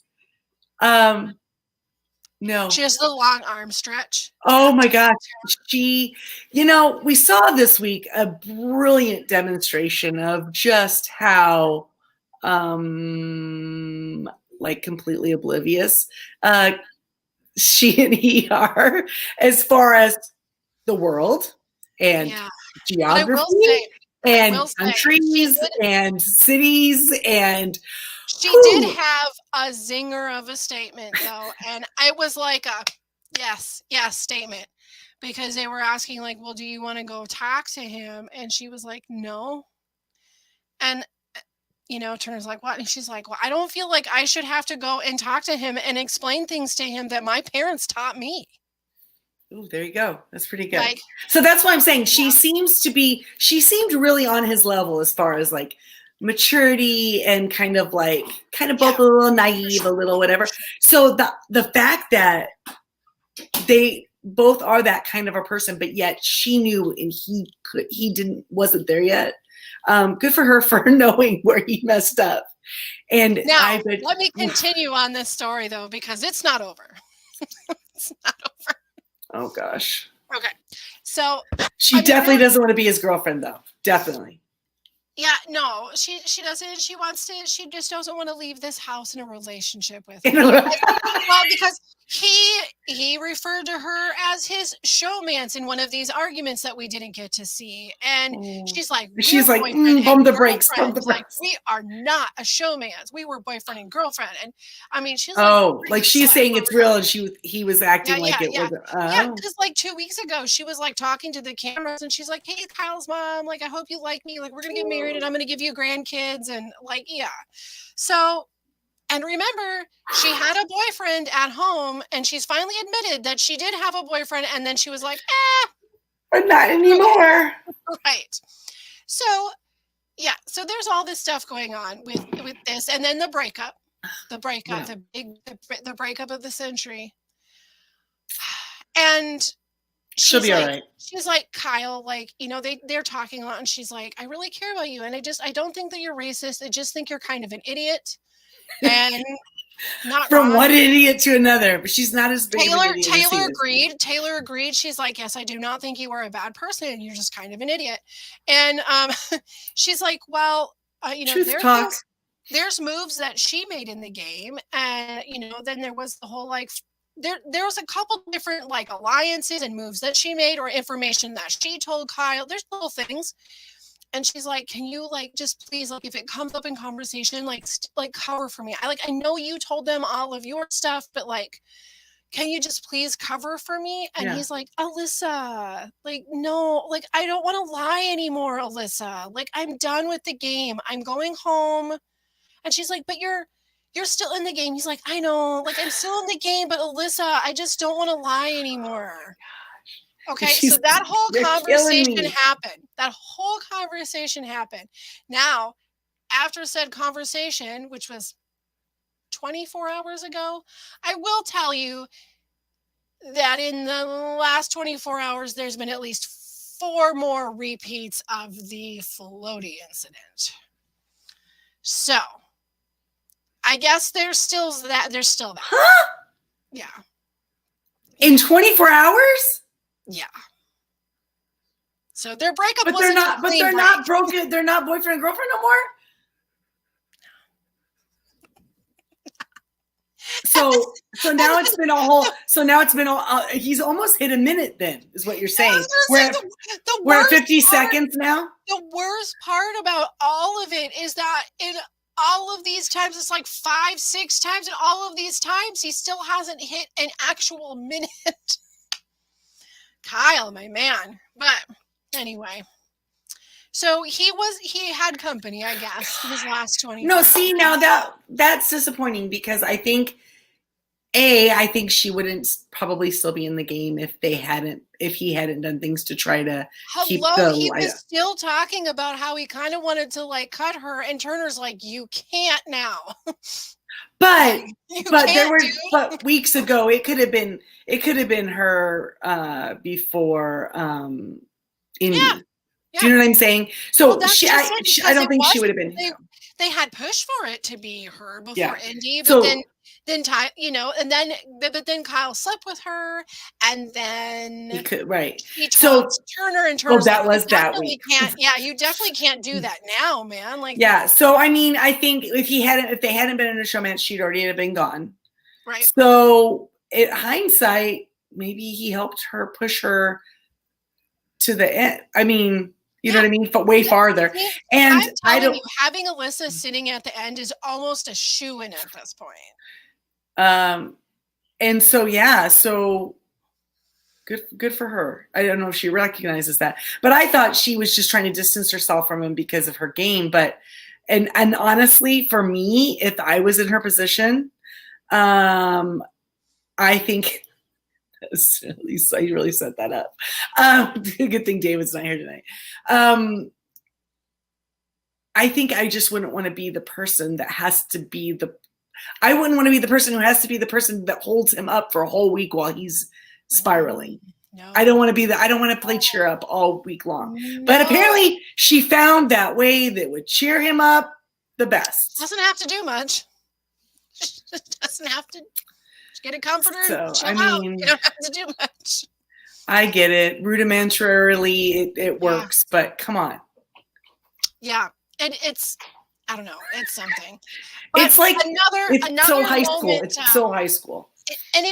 No. She has the long arm stretch. Oh my gosh. You know, we saw this week a brilliant demonstration of just how like completely oblivious she and he are as far as the world and geography and countries and cities. And she did have a zinger of a statement, though, and it was like a yes statement, because they were asking, like, well, do you want to go talk to him? And she was like, no. And you know, Turner's like, what? And she's like, well, I don't feel like I should have to go and talk to him and explain things to him that my parents taught me. Oh, there you go. That's pretty good. Like, so that's why I'm saying she seemed really on his level as far as like maturity and kind of both a little naive, a little whatever. So the fact that they both are that kind of a person, but yet she knew and he wasn't there yet. Good for her for knowing where he messed up. And now let me continue on this story though, because it's not over. It's not over. Oh gosh. Okay. So she definitely doesn't want to be his girlfriend though. Definitely. Yeah, no, she doesn't. She just doesn't want to leave this house in a relationship with him. Well, because he referred to her as his showmance in one of these arguments that we didn't get to see. And she's like, bum the brakes. Like, we are not a showmance. We were boyfriend and girlfriend. And I mean, she's like she's saying it's real, and he was acting like it wasn't. Yeah, because like 2 weeks ago, she was like talking to the cameras and she's like, hey, Kyle's mom, like, I hope you like me. Like, we're going to get married and I'm going to give you grandkids. And like, yeah. So, and remember, she had a boyfriend at home, and she's finally admitted that she did have a boyfriend. And then she was like, but not anymore. Right. So, yeah. So there's all this stuff going on with this. And then the breakup, the breakup of the century. And she'll be all right. She's like, Kyle, like, you know, they're talking a lot, and she's like, I really care about you. And I don't think that you're racist. I just think you're kind of an idiot. And not from wrong. One idiot to another, but she's not as big of an idiot. Taylor agreed. Taylor agreed. She's like, yes, I do not think you are a bad person. You're just kind of an idiot. And she's like, well, you know, there's moves that she made in the game. And, you know, then there was the whole, like, there was a couple different, like, alliances and moves that she made, or information that she told Kyle. There's little things. And she's like, can you, like, just please, like, if it comes up in conversation, like cover for me. I know you told them all of your stuff, but, like, can you just please cover for me? And he's like, Alyssa, like, no, like, I don't want to lie anymore, Alyssa. Like, I'm done with the game. I'm going home. And she's like, but you're still in the game. He's like, I know, like, I'm still in the game, but Alyssa, I just don't want to lie anymore. Okay, so that whole conversation happened. That whole conversation happened. Now, after said conversation, which was 24 hours ago, I will tell you that in the last 24 hours, there's been at least 4 more repeats of the floaty incident. So, I guess there's still that. Huh? Yeah. In 24 hours? Yeah. So their breakup but they're not broken. They're not boyfriend and girlfriend no more. So now it's been a whole. So now it's been he's almost hit a minute. Then is what you're saying. We're at 50 seconds now. The worst part about all of it is that in all of these times, it's like 5, 6 times, and all of these times he still hasn't hit an actual minute. Kyle, my man. But anyway. So he had company, I guess, his last 20. No, see, now that's disappointing because I think she wouldn't probably still be in the game if he hadn't done things to try to keep the he was still talking about how he kind of wanted to like cut her, and Turner's like, you can't now. But weeks ago it could have been her before Indy. Yeah. Do you know what I'm saying? So I don't think she would have been. They had pushed for it to be her before Indy, but so, then then Kyle slept with her, and then he could He told Turner, and Turner. That was that week. You definitely can't do that now, man. Like, So I mean, I think if they hadn't been in a showmance, she'd already have been gone. Right. So in hindsight, maybe he helped her push her to the end. I mean, you know what I mean? But way farther. And I'm telling you, having Alyssa sitting at the end is almost a shoo-in at this point. And so good for her. I don't know if she recognizes that, but I thought she was just trying to distance herself from him because of her game. But, and honestly, for me, if I was in her position, I think at least I really set that up. Good thing David's not here tonight. I think I just wouldn't want to be the person that has to be I wouldn't want to be the person who has to be the person that holds him up for a whole week while he's spiraling. No. I don't want to I don't want to play cheer up all week long. No. But apparently she found that way that would cheer him up the best. Doesn't have to do much. Doesn't have to get a comforter and chill out. You don't have to do much. I get it. Rudimentarily, it works, but come on. Yeah. And it's, I don't know, it's something. But it's like another so high school. Moment, it's so high school. And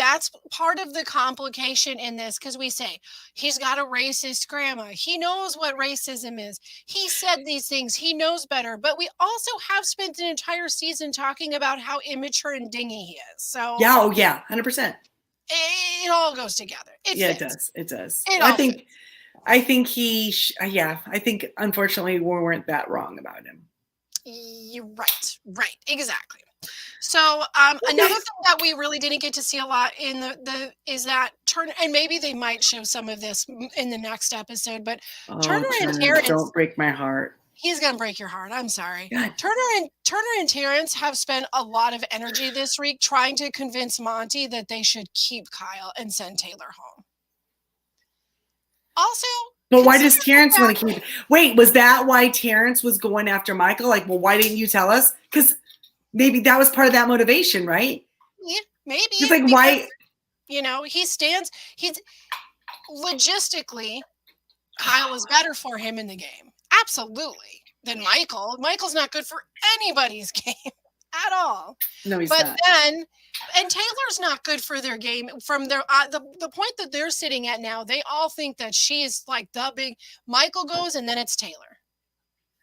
that's part of the complication in this, because we say he's got a racist grandma. He knows what racism is. He said these things. He knows better. But we also have spent an entire season talking about how immature and dingy he is. So 100%. It all goes together. It does. It does. I think I think unfortunately we weren't that wrong about him. You're right, exactly. So another thing that we really didn't get to see a lot in is that Turner, and maybe they might show some of this in the next episode, but Turner and Terrence, don't break my heart. He's gonna break your heart. I'm sorry. God. Turner and Terrence have spent a lot of energy this week trying to convince Monty that they should keep Kyle and send Taylor home. Also, but why does Terrence want to keep? Wait, was that why Terrence was going after Michael? Like, well, why didn't you tell us? Because maybe that was part of that motivation, right? Yeah, maybe. He's like, why? He's logistically, Kyle is better for him in the game. Absolutely. Than Michael. Michael's not good for anybody's game at all. No, he's not. And Taylor's not good for their game from their the point that they're sitting at now. They all think that she's like the big Michael goes and then it's Taylor,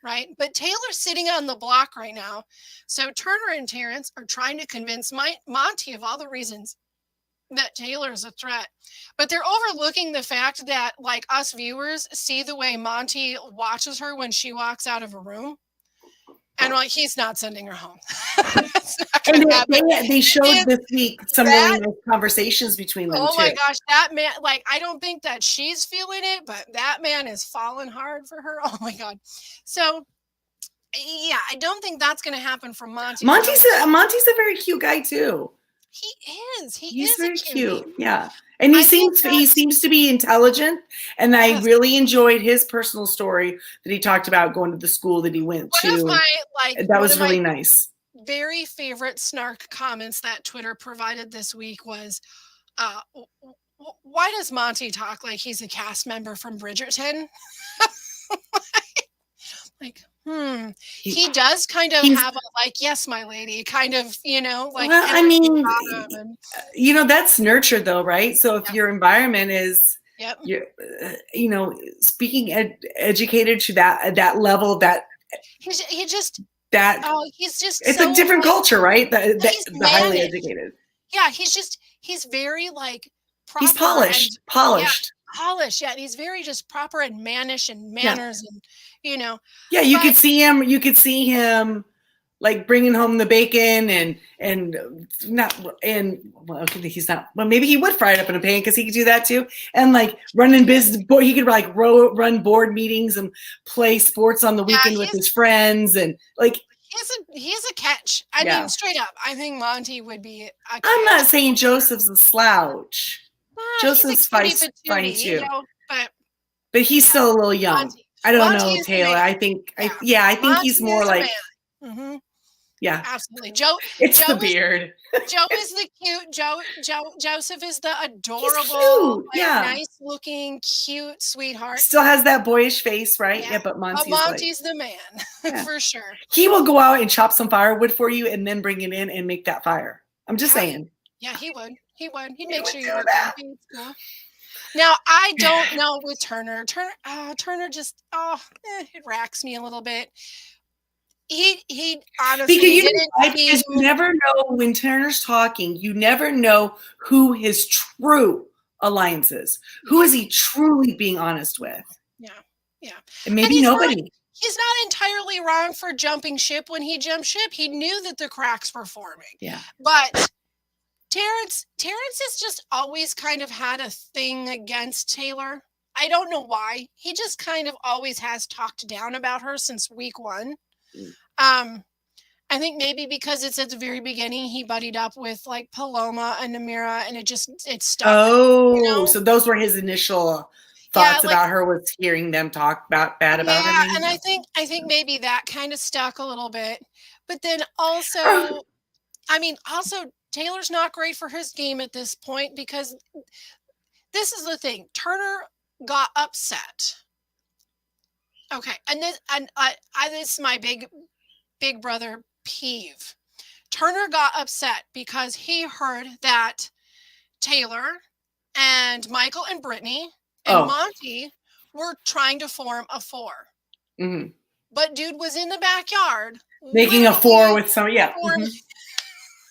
right? But Taylor's sitting on the block right now. So Turner and Terrence are trying to convince Monty of all the reasons that Taylor is a threat, but they're overlooking the fact that like us viewers see the way Monty watches her when she walks out of a room. And like, he's not sending her home. They showed this week some really nice conversations between them. Oh my gosh, that man! Like, I don't think that she's feeling it, but that man is falling hard for her. Oh my god! So, yeah, I don't think that's going to happen for Monty. Monty's a very cute guy too. He is. He's very cute. Yeah. And he seems to be intelligent. And I really enjoyed his personal story that he talked about going to the school that he went to. That was really nice. Very favorite snark comments that Twitter provided this week was, why does Monty talk like he's a cast member from Bridgerton? Like, He He does kind of he's have a like, yes, my lady, kind of, like well, I energy mean, about him. And that's nurture though, right? So if yeah, your environment is yep. you're speaking educated to that level, He just that oh, he's just it's a so different like culture, right? yeah, he's The highly managed. educated. Yeah, he's very like He's proper and polished, yeah, polished. polished. Yeah, and he's very just proper and mannish and Yeah. manners and you know, Yeah, you but could see him. You could see him like bringing home the bacon and not and well, okay, he's not. Well, maybe he would fry it up in a pan because he could do that too. And like running business, he could like run board meetings and play sports on the yeah, weekend with his friends and like. he's a catch. I Yeah, mean, straight up, I think Monty would be a I'm catch. not saying Joseph's a slouch. He's a Joseph's cutie fine patootie, too, but but he's yeah, still a little young. Monty. I don't Monty know, is the Taylor. man. I think Yeah, I think he's Monty more is the like man. yeah. Absolutely. Joe It's the Joe is beard. Joe is the cute Joseph is the He's adorable, cute. like Yeah. nice looking, cute sweetheart. Still has that boyish face, right? Yeah. Yeah, but But Monty's like, Monty's the man yeah. for sure. He will go out and chop some firewood for you and then bring it in and make that fire. I'm just Yeah. saying. Yeah, he would. He would. He'd He make would sure do you were that. comfy. It's cool. Now, I don't know with Turner. Turner just it racks me a little bit. He Because honestly you know didn't why? seem Because you never know when Turner's talking, you never know who his true alliance is. Who is he truly being honest with? yeah. Yeah. And And maybe nobody. he's not entirely wrong for jumping ship when he jumped ship. He knew that the cracks were forming. Yeah. But Terrence has just always kind of had a thing against Taylor. I don't know why. He just kind of always has talked down about her since week one. I think maybe because it's at the very beginning he buddied up with like Paloma and Namira and it stuck. Oh, so those were his initial thoughts about her, was hearing them talk bad about her. Maybe? And I think maybe that kind of stuck a little bit. But then also Taylor's not great for his game at this point because this is the thing. Turner got upset. Okay, and this is my big brother peeve. Turner got upset because he heard that Taylor and Michael and Brittany and Monty were trying to form a 4. Mm-hmm. But dude was in the backyard making a 4 with some, yeah. Mm-hmm.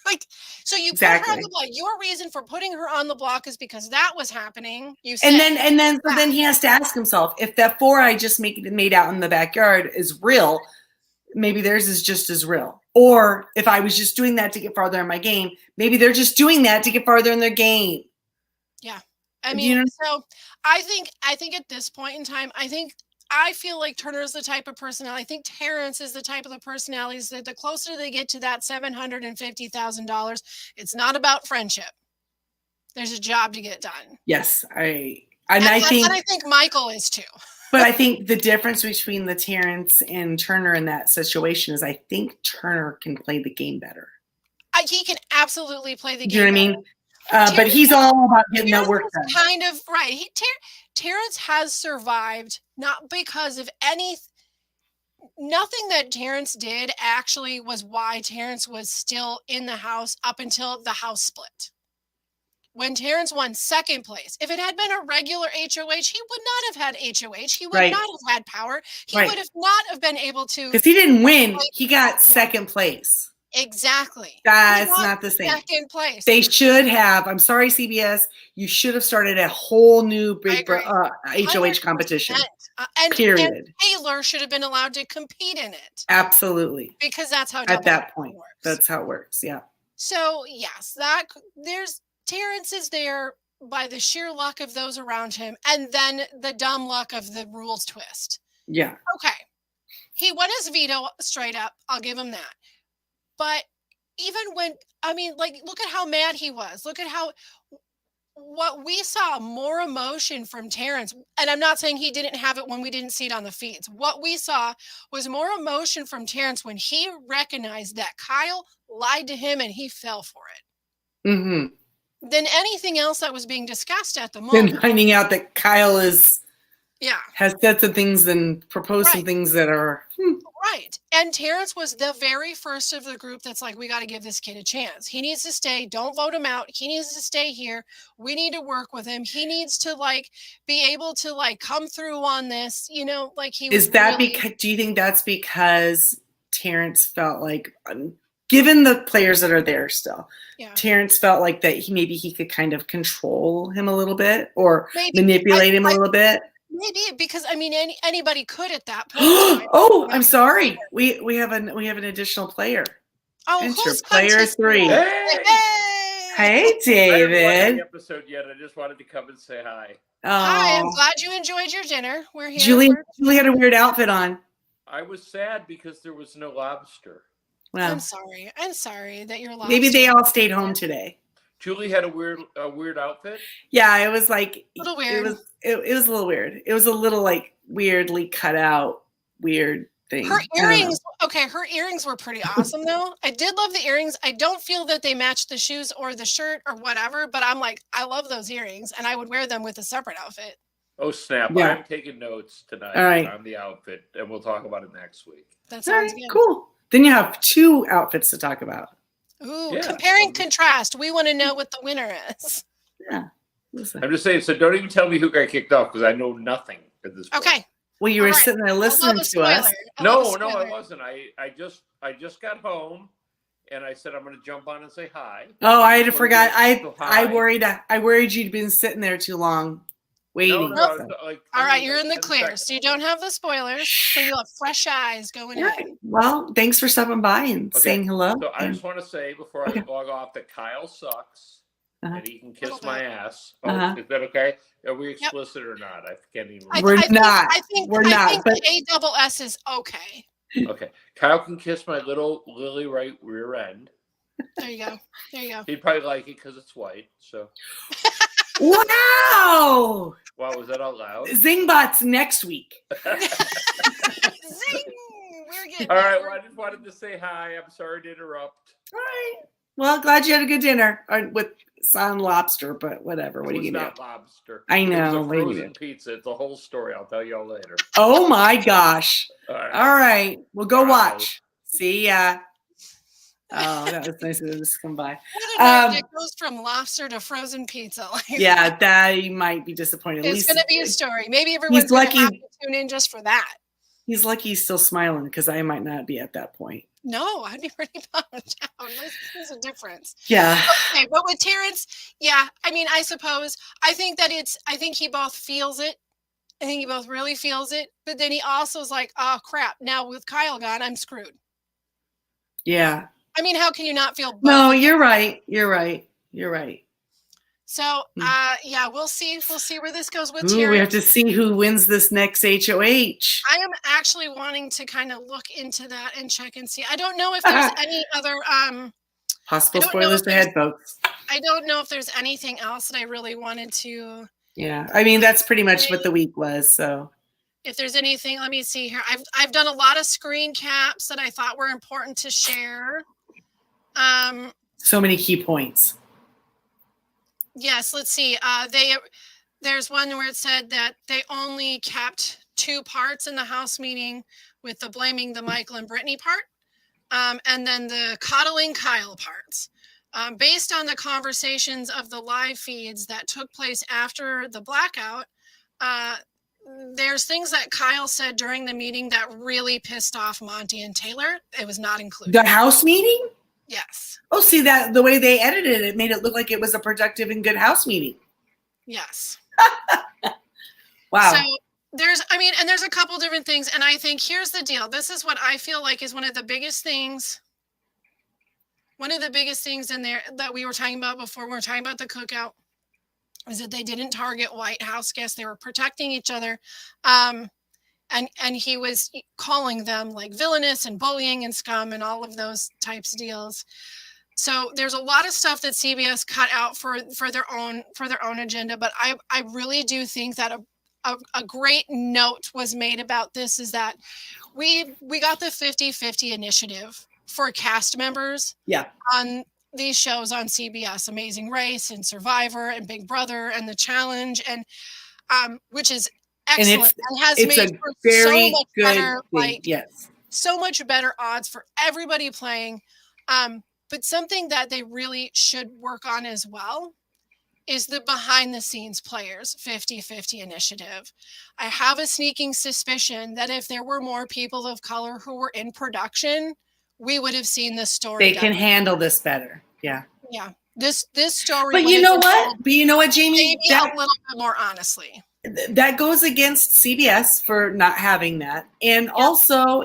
Like, so you put her on the block. Your reason for putting her on the block is because that was happening. You said, and then he has to ask himself, if that 4 I just made out in the backyard is real, maybe theirs is just as real. Or if I was just doing that to get farther in my game, maybe they're just doing that to get farther in their game. Yeah. I mean, so I think at this point in time, I feel like Turner is the type of personality. I think Terrence is the type of the personalities that the closer they get to that $750,000, it's not about friendship. There's a job to get done. Yes, I think Michael is too. But I think the difference between the Terrence and Turner in that situation is I think Turner can play the game better. He can absolutely play the game. Do you know what I mean? But he's all about getting that work done. Kind of right. Terrence has survived not because of nothing that Terrence did actually was why Terrence was still in the house up until the house split. When Terrence won second place, if it had been a regular HOH, he would not have had HOH. He would not have had power. He would have not have been able to. Because he didn't win. He got second place. Exactly. That's not the same. Second place. They should have. I'm sorry, CBS. You should have started a whole new big HOH competition. Period. And Taylor should have been allowed to compete in it. Absolutely. Because that's how at that point works. That's how it works. Yeah. So yes, Terrence is there by the sheer luck of those around him, and then the dumb luck of the rules twist. Yeah. Okay. He won his veto straight up. I'll give him that. But even look at how mad he was. Look at what we saw more emotion from Terrence. And I'm not saying he didn't have it when we didn't see it on the feeds. What we saw was more emotion from Terrence when he recognized that Kyle lied to him and he fell for it. Mm-hmm. Than anything else that was being discussed at the moment. Then finding out that Kyle is Yeah. has said some things and proposed some Right. things that are Right. And Terrence was the very first of the group that's like, we got to give this kid a chance. He needs to stay. Don't vote him out. He needs to stay here. We need to work with him. He needs to like be able to like come through on this, like he was is that really. because, do you think that's because Terrence felt like, given the players that are there still, Yeah. Terrence felt like that maybe he could kind of control him a little bit or Maybe. manipulate him a little bit? Maybe because I mean anybody could at that point in time. Oh, I'm sorry. We have an additional player. Oh, Enter who's player 3. Hey! Hey, I haven't watched David. the episode yet. I just wanted to come and say hi. Hi, I'm Oh, glad you enjoyed your dinner. We're here. Julie had a weird outfit on. I was sad because there was no lobster. Well, I'm sorry that you're lost. maybe they all stayed home today. Julie had a weird outfit. Yeah, it was like A little weird. It was a little weird. It was a little like weirdly cut out weird thing. Her earrings, okay, her earrings were pretty awesome though. I did love the earrings. I don't feel that they matched the shoes or the shirt or whatever, but I'm like, I love those earrings and I would wear them with a separate outfit. Oh snap! Yeah. I'm taking notes tonight All right. on the outfit, and we'll talk about it next week. That All sounds right, good. cool. Then you have 2 outfits to talk about. Ooh, Yeah. comparing contrast. We want to know what the winner is. Yeah. Listen. I'm just saying. So don't even tell me who got kicked off because I know nothing at this point. Okay. Well, you were All right. sitting there I love listening a to spoiler. us. I love a No, I spoiler. wasn't. I just got home, and I said I'm going to jump on and say hi. Oh, I had What forgot. is it? So I hi. worried you'd been sitting there too long waiting. No, So. like, All I right, mean, you're in the 10 clear. seconds. So you don't have the spoilers. So you have fresh eyes going All in. right. Well, thanks for stopping by and Okay, saying hello. So I and- just want to say before Okay. I log off that Kyle sucks, Uh-huh. and he can kiss Little my bit. ass. Oh, Uh-huh. is that okay? Are we explicit or not? I can't even. We're not. I think We're not, the but- ASS is okay. Okay, Kyle can kiss my little lily right rear end. There you go. There you go. He'd probably like it because it's white. So, Wow! wow, was that out loud? Zingbots next week. Zing! We're getting All right, there. well, I just wanted to say hi. I'm sorry to interrupt. All right. Well, glad you had a good dinner with sun lobster, but whatever. What It are was you gonna not do? lobster. I It know. was a What are you frozen gonna do? pizza. It's a whole story. I'll tell y'all later. Oh my gosh! All right. All right, we'll go Bye. watch. See ya. Oh, that was nice of them to come by. What a night it goes from lobster to frozen pizza. Like, Yeah, that might be disappointed. At it's least going to be a story. Maybe everyone's going to lucky- have to tune in just for that. he's lucky he's still smiling because I might not be at that point. No, I'd be pretty bummed out. There's a difference. Yeah. Okay, but with Terrence, yeah, I mean, I suppose, I think he both feels it. I think he both really feels it. But then he also is like, oh, crap. Now with Kyle gone, I'm screwed. Yeah. I mean, how can you not feel both? No, you're right. You're right. You're right. So, yeah, we'll see. We'll see where this goes with Ooh, Terrence. we have to see who wins this next HOH. I am actually wanting to kind of look into that and check and see. I don't know if there's any other Possible I don't know spoilers if there's- ahead, folks. I don't know if there's anything else that I really wanted to. Yeah. I mean, that's pretty much what the week was. So If there's anything, let me see here. I've done a lot of screen caps that I thought were important to share. so many key points. Yes, let's see. There's one where it said that they only kept 2 parts in the House meeting, with the blaming the Michael and Brittany part, and then the coddling Kyle parts. Based on the conversations of the live feeds that took place after the blackout, there's things that Kyle said during the meeting that really pissed off Monty and Taylor. It was not included. The house meeting? Yes. Oh, see that the way they edited it made it look like it was a productive and good house meeting. Yes. Wow. So there's a couple different things. And I think here's the deal. This is what I feel like is one of the biggest things. One of the biggest things in there that we were talking about before, we were talking about the cookout, is that they didn't target White House guests. They were protecting each other. And he was calling them like villainous and bullying and scum and all of those types of deals. So there's a lot of stuff that CBS cut out for their own agenda. But I really do think that a great note was made about this, is that we got the 50-50 initiative for cast members on these shows on CBS, Amazing Race and Survivor and Big Brother and The Challenge, and which is excellent and has it's made a for so very much good better, thing. like Yes. so much better odds for everybody playing. But something that they really should work on as well is the behind the scenes players 50-50 initiative. I have a sneaking suspicion that if there were more people of color who were in production, we would have seen this story. They can handle this better. Yeah. Yeah. This story. But you know what? Jamie? Maybe a little bit more honestly. That goes against CBS for not having that. And also,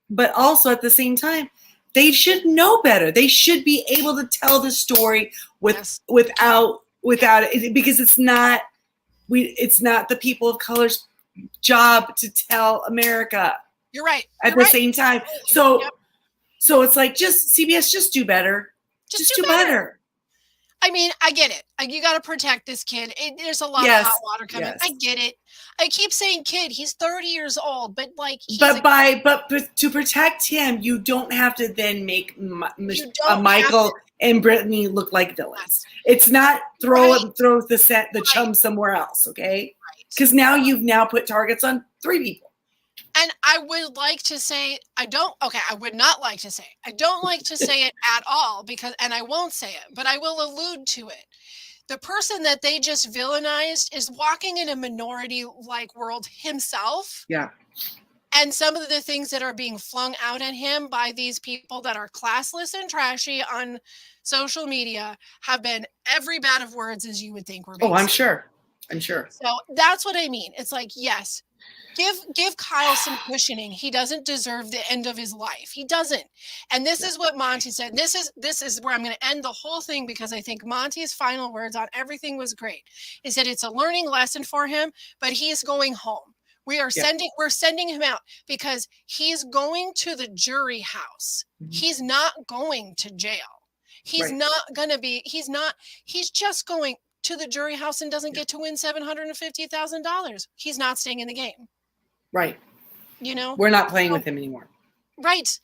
but also at the same time, they should know better. They should be able to tell the story without it, because it's not the people of color's job to tell America. You're right. At the same time. So it's like, just CBS, just do better. Just do better. I mean, I get it. You got to protect this kid. There's a lot of hot water coming. I get it. I keep saying kid. He's 30 years old, but like, but to protect him, you don't have to then make Michael and Brittany look like villains. It's not throw the chum somewhere else, okay? Because now you've put targets on 3 people. And I would like to say, I don't like to say it at all, and I won't say it, but I will allude to it. The person that they just villainized is walking in a minority-like world himself. Yeah. And some of the things that are being flung out at him by these people that are classless and trashy on social media have been every bad of words as you would think were being said. I'm sure. So that's what I mean. It's like, yes, give Kyle some cushioning. He doesn't deserve the end of his life. He doesn't. And this is what Monty said. This is where I'm going to end the whole thing, because I think Monty's final words on everything was great. He said it's a learning lesson for him, but he's going home. We're sending him out because he's going to the jury house. Mm-hmm. He's not going to jail. He's just going to the jury house and doesn't get to win $750,000. He's not staying in the game. Right. We're not playing with him anymore. Right.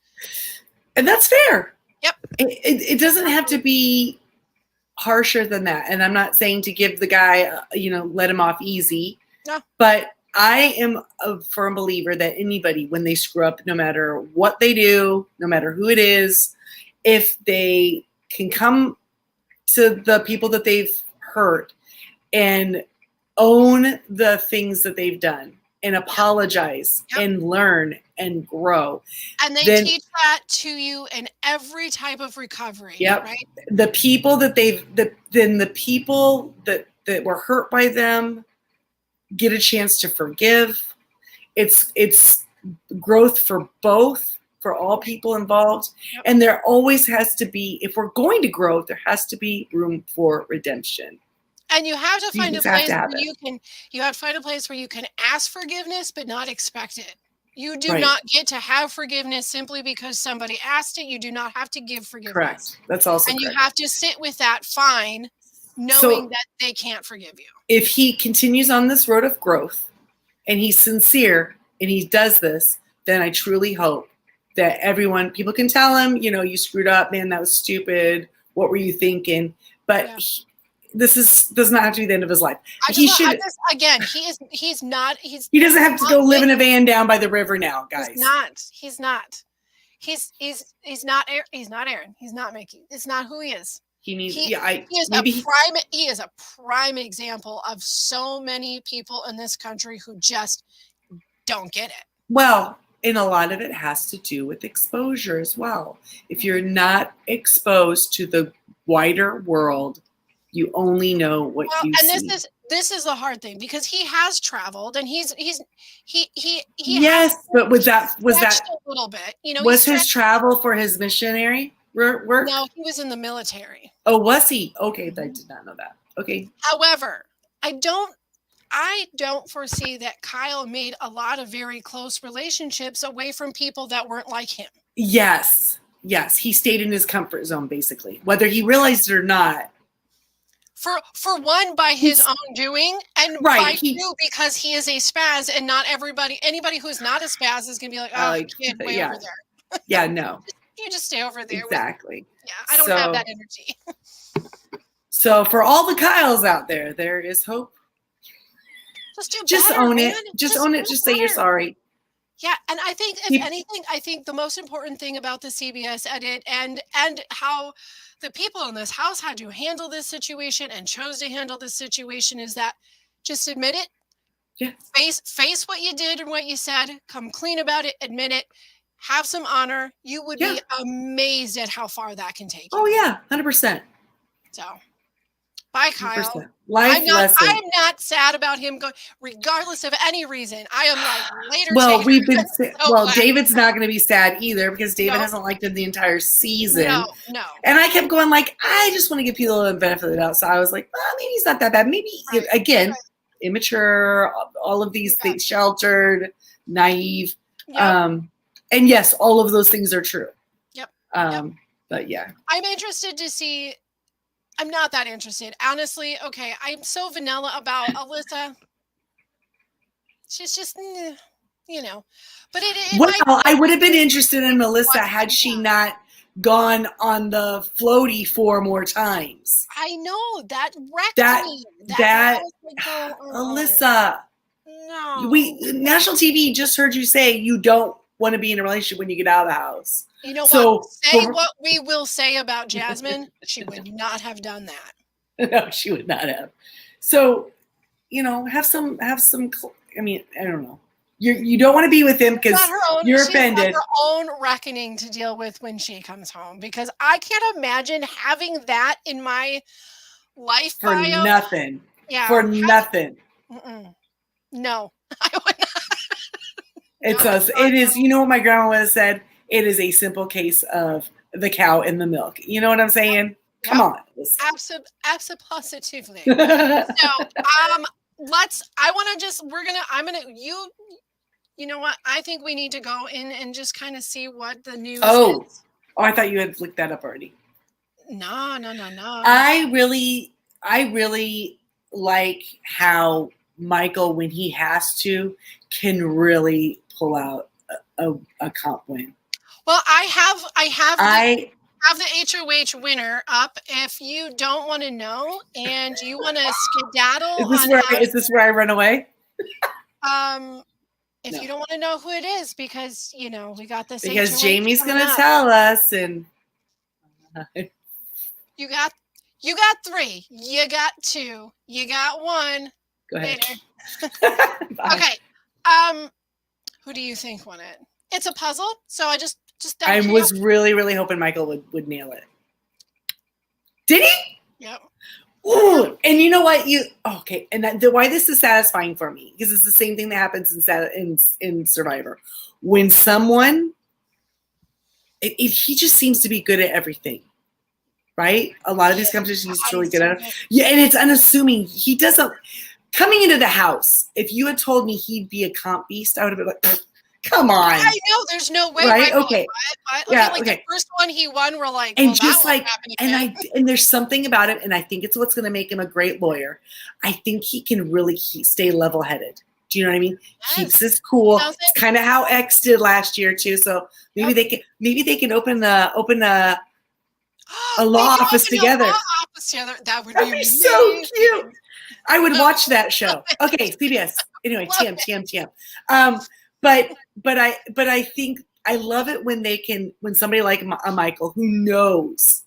And that's fair. Yep. It doesn't have to be harsher than that. And I'm not saying to give the guy, let him off easy. No. But I am a firm believer that anybody, when they screw up, no matter what they do, no matter who it is, if they can come to the people that they've hurt and own the things that they've done and apologize and learn and grow. And they teach that to you in every type of recovery. Yep. Right? The people that the people that were hurt by them get a chance to forgive. It's growth for all people involved. Yep. And there always has to be, if we're going to grow, there has to be room for redemption. And you have to find a place where you can ask forgiveness, but not expect it. You do not get to have forgiveness simply because somebody asked it. You do not have to give forgiveness. Correct. That's also correct. You have to sit with that fine, knowing that they can't forgive you. If he continues on this road of growth and he's sincere and he does this, then I truly hope that people can tell him, you screwed up, man, that was stupid. What were you thinking? But this does not have to be the end of his life. He doesn't have to go live in a van down by the river now, guys. He's not Aaron. He's not Mickey. It's not who he is. He is a prime example of so many people in this country who just don't get it. Well, and a lot of it has to do with exposure as well. If you're not exposed to the wider world, you only know what you see. And this is the hard thing, because he has traveled and he but was that a little bit, was his travel for his missionary work? No, he was in the military. Oh, was he? Okay, I did not know that. Okay. However, I don't foresee that Kyle made a lot of very close relationships away from people that weren't like him. Yes. He stayed in his comfort zone, basically, whether he realized it or not. For one, by his own doing, and by two, because he is a spaz, and not anybody who's not a spaz is going to be like, kid, way over there. Yeah, no. You just stay over there. Exactly. I don't have that energy. So for all the Kyles out there is hope. Just do Just better, own man. it. Just own it. do Just say you're better. sorry. Yeah, and I think if anything, I think the most important thing about the CBS edit and how the people in this house had to handle this situation and chose to handle this situation is that just admit it. Yeah. Face what you did and what you said. Come clean about it. Admit it. Have some honor. You would be amazed at how far that can take you. Oh yeah, 100%. So, bye, Kyle. 100%. Life lesson. I'm not sad about him going, regardless of any reason. I am like later. Well, so David's not going to be sad either because David hasn't liked him the entire season. No. And I kept going like, I just want to give people the benefit of the doubt. So I was like, well, maybe he's not that bad. Maybe again, immature, all of these things, sheltered, naive. Yep. And yes, all of those things are true. Yep. But yeah. I'm interested to see. I'm not that interested. Honestly, okay, I'm so vanilla about Alyssa. She's just, you know. But I would have been interested in Melissa had she not gone on the floaty 4 more times. I know. That wrecked me. Alyssa. No. National TV just heard you say you don't want to be in a relationship when you get out of the house. You know what? Say what we will say about Jasmine. She would not have done that. No, she would not have. So, have some. I mean, I don't know. You don't want to be with him because you're offended. She's got her own reckoning to deal with when she comes home because I can't imagine having that in my life for bio. Nothing. Yeah, for nothing. No, I would not. It's us. It is. You know what my grandma would have said? It is a simple case of the cow and the milk. You know what I'm saying? Come on. Absolutely. So, you know what? I think we need to go in and just kind of see what the news is. Oh, I thought you had flicked that up already. No. I really like how Michael, when he has to, can really pull out a comp win. Well, I have the HOH winner up. If you don't want to know and you want to skedaddle, is this where I run away? If you don't want to know who it is, because we got this. Because HOH Jamie's gonna tell us, and you got 3, you got 2, you got 1. Go ahead. Okay. Who do you think won it? It's a puzzle, so I just. I was really, really hoping Michael would nail it. Did he? Yep. Ooh, and you know what? Okay, and why this is satisfying for me because it's the same thing that happens in Survivor. When someone, he just seems to be good at everything, right? A lot of these competitions, he's really good at it. Yeah, and it's unassuming. He doesn't. Coming into the house, if you had told me he'd be a comp beast, I would have been like, come on. I know, there's no way. Right? Okay. The first one he won, we're like, and just like, and there's something about him, and I think it's what's going to make him a great lawyer. I think he can really stay level-headed. Do you know what I mean? Yes. Keeps his cool. It's kind of how X did last year too. So maybe they can open a law office together. That would be so cute. I would watch that show. Okay, CBS. Anyway, TM. But I think I love it when somebody like a Michael who knows,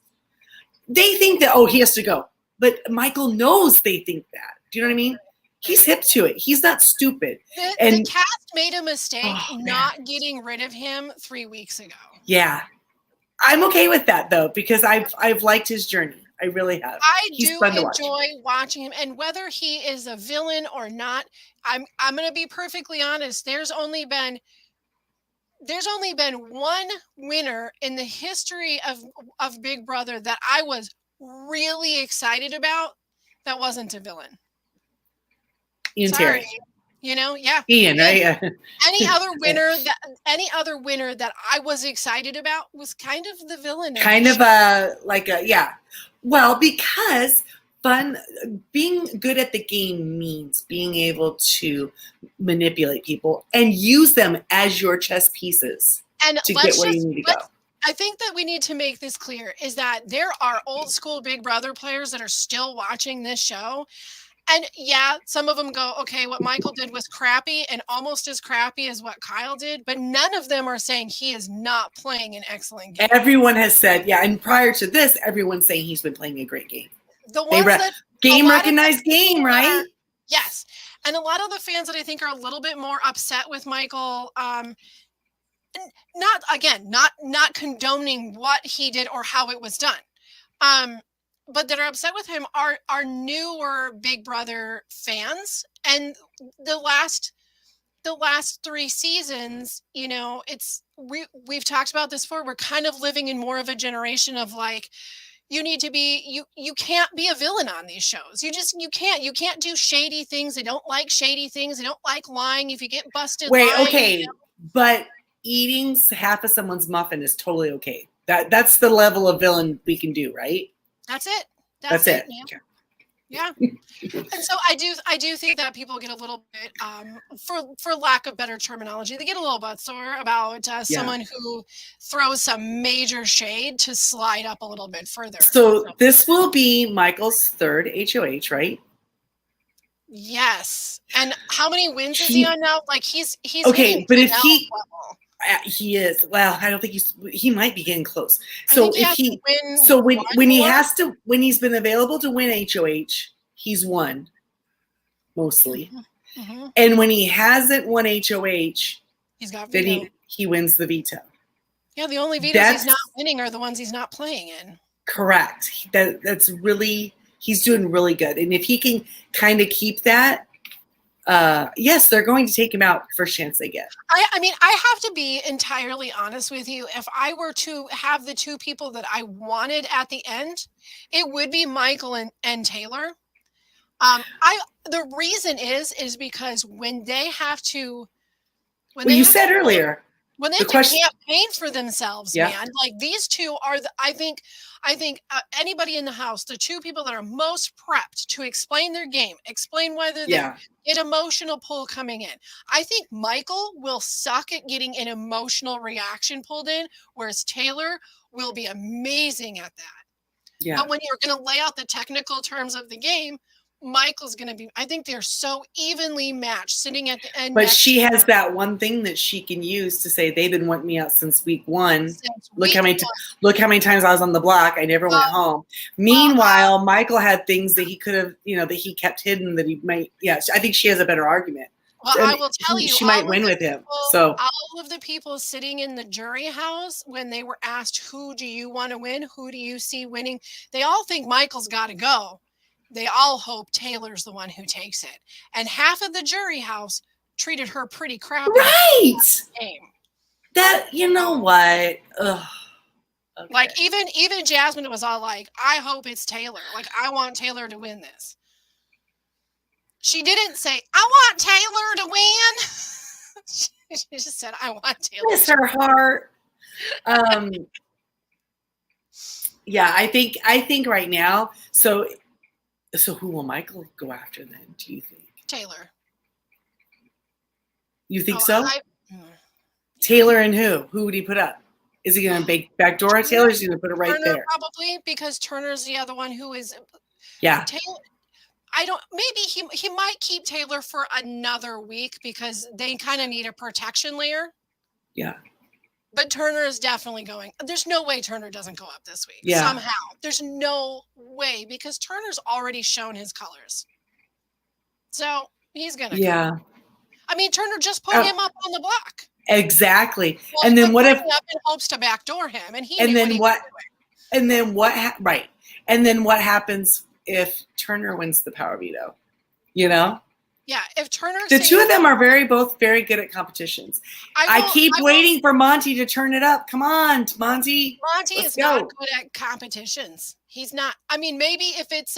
they think that, he has to go. But Michael knows they think that. Do you know what I mean? He's hip to it. He's not stupid. The cast made a mistake not getting rid of him 3 weeks ago. Yeah. I'm okay with that though, because I've liked his journey. I really have. He's do enjoy watching him, and whether he is a villain or not, I'm going to be perfectly honest. There's only been one winner in the history of Big Brother that I was really excited about. That wasn't a villain. Ian Terry. Yeah. Ian, right? Yeah. Any other winner that I was excited about was kind of the villain. Well, because being good at the game means being able to manipulate people and use them as your chess pieces to get where you need to go. I think that we need to make this clear is that there are old school Big Brother players that are still watching this show. And yeah, some of them go, okay, what Michael did was crappy and almost as crappy as what Kyle did, but none of them are saying he is not playing an excellent game. Everyone has said, yeah, and prior to this, everyone's saying he's been playing a great game. The ones that game recognized game, right? Yes. And a lot of the fans that I think are a little bit more upset with Michael, not condoning what he did or how it was done. But that are upset with him are newer Big Brother fans. And the last 3 seasons, you know, we've talked about this before. We're kind of living in more of a generation of like, you need to be, you can't be a villain on these shows. You can't do shady things. They don't like shady things. They don't like lying. If you get busted lying, okay. you know? But eating half of someone's muffin is totally okay. That's the level of villain we can do, right? That's it. That's it. Yeah. And so I do think that people get a little bit, for lack of better terminology, they get a little bit sore about someone who throws some major shade to slide up a little bit further. So this will be Michael's 3rd HOH, right? Yes. And how many wins is he on now? Like he's okay, but if he level. He is. Well, I don't think he might be getting close. So when he's been available to win HOH, he's won mostly. Mm-hmm. And when he hasn't won HOH, he's got veto. Then he wins the veto. Yeah, the only vetoes he's not winning are the ones he's not playing in. Correct. That's really, he's doing really good. And if he can kind of keep that, yes, they're going to take him out first chance they get. I mean, I have to be entirely honest with you. If I were to have the 2 people that I wanted at the end, it would be Michael and Taylor. The reason is because when they have to, when you said earlier, when they have to campaign for themselves, man, like these 2 are I think anybody in the house, the 2 people that are most prepped to explain their game, explain whether they get emotional pull coming in. I think Michael will suck at getting an emotional reaction pulled in, whereas Taylor will be amazing at that. Yeah. But when you're going to lay out the technical terms of the game, Michael's going to be, I think they're so evenly matched sitting at the end. But she has that one thing that she can use to say, they've been wanting me out since week 1. Look how many times I was on the block. I never went home. Meanwhile, Michael had things that he could have, that he kept hidden that he might. Yeah, I think she has a better argument. Well, I will tell you, she might win with him. So all of the people sitting in the jury house, when they were asked, who do you want to win? Who do you see winning? They all think Michael's got to go. They all hope Taylor's the one who takes it. And half of the jury house treated her pretty crappy. Right. That, you know what? Ugh. Okay. Like even Jasmine was all like, I hope it's Taylor. Like, I want Taylor to win this. She didn't say, I want Taylor to win. She just said, I want Taylor. Bless her heart. Yeah, I think right now, so who will Michael go after then, do you think? Taylor. You think so? Taylor and who? Who would he put up? Is he going to backdoor Taylor? Or is he going to put it right Turner, there? Probably, because Turner's the other one who is. Yeah. Taylor, maybe he might keep Taylor for another week because they kind of need a protection layer. Yeah. But Turner is definitely going. There's no way Turner doesn't go up this week. Yeah. Somehow. There's no way because Turner's already shown his colors. So he's going to. Yeah. Go. I mean, Turner just put him up on the block. Exactly. Well, and then what if up in hopes to backdoor him? And he. And then what? And then what? Right. And then what happens if Turner wins the power veto? Yeah, if Turner. The 2 of them are both very good at competitions. I keep waiting for Monty to turn it up. Come on, Monty. Monty is not good at competitions. He's not. I mean, maybe if it's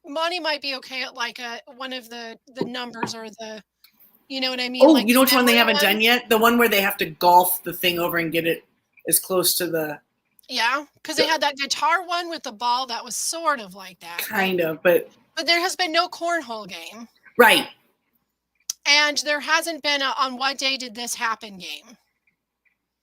Monty might be okay at like one of the numbers or the, you know what I mean? Oh, like you know which one they haven't done yet? The one where they have to golf the thing over and get it as close to the. Yeah, because they had that guitar one with the ball that was sort of like that. Kind of, but there has been no cornhole game. Right. And there hasn't been on what day did this happen game.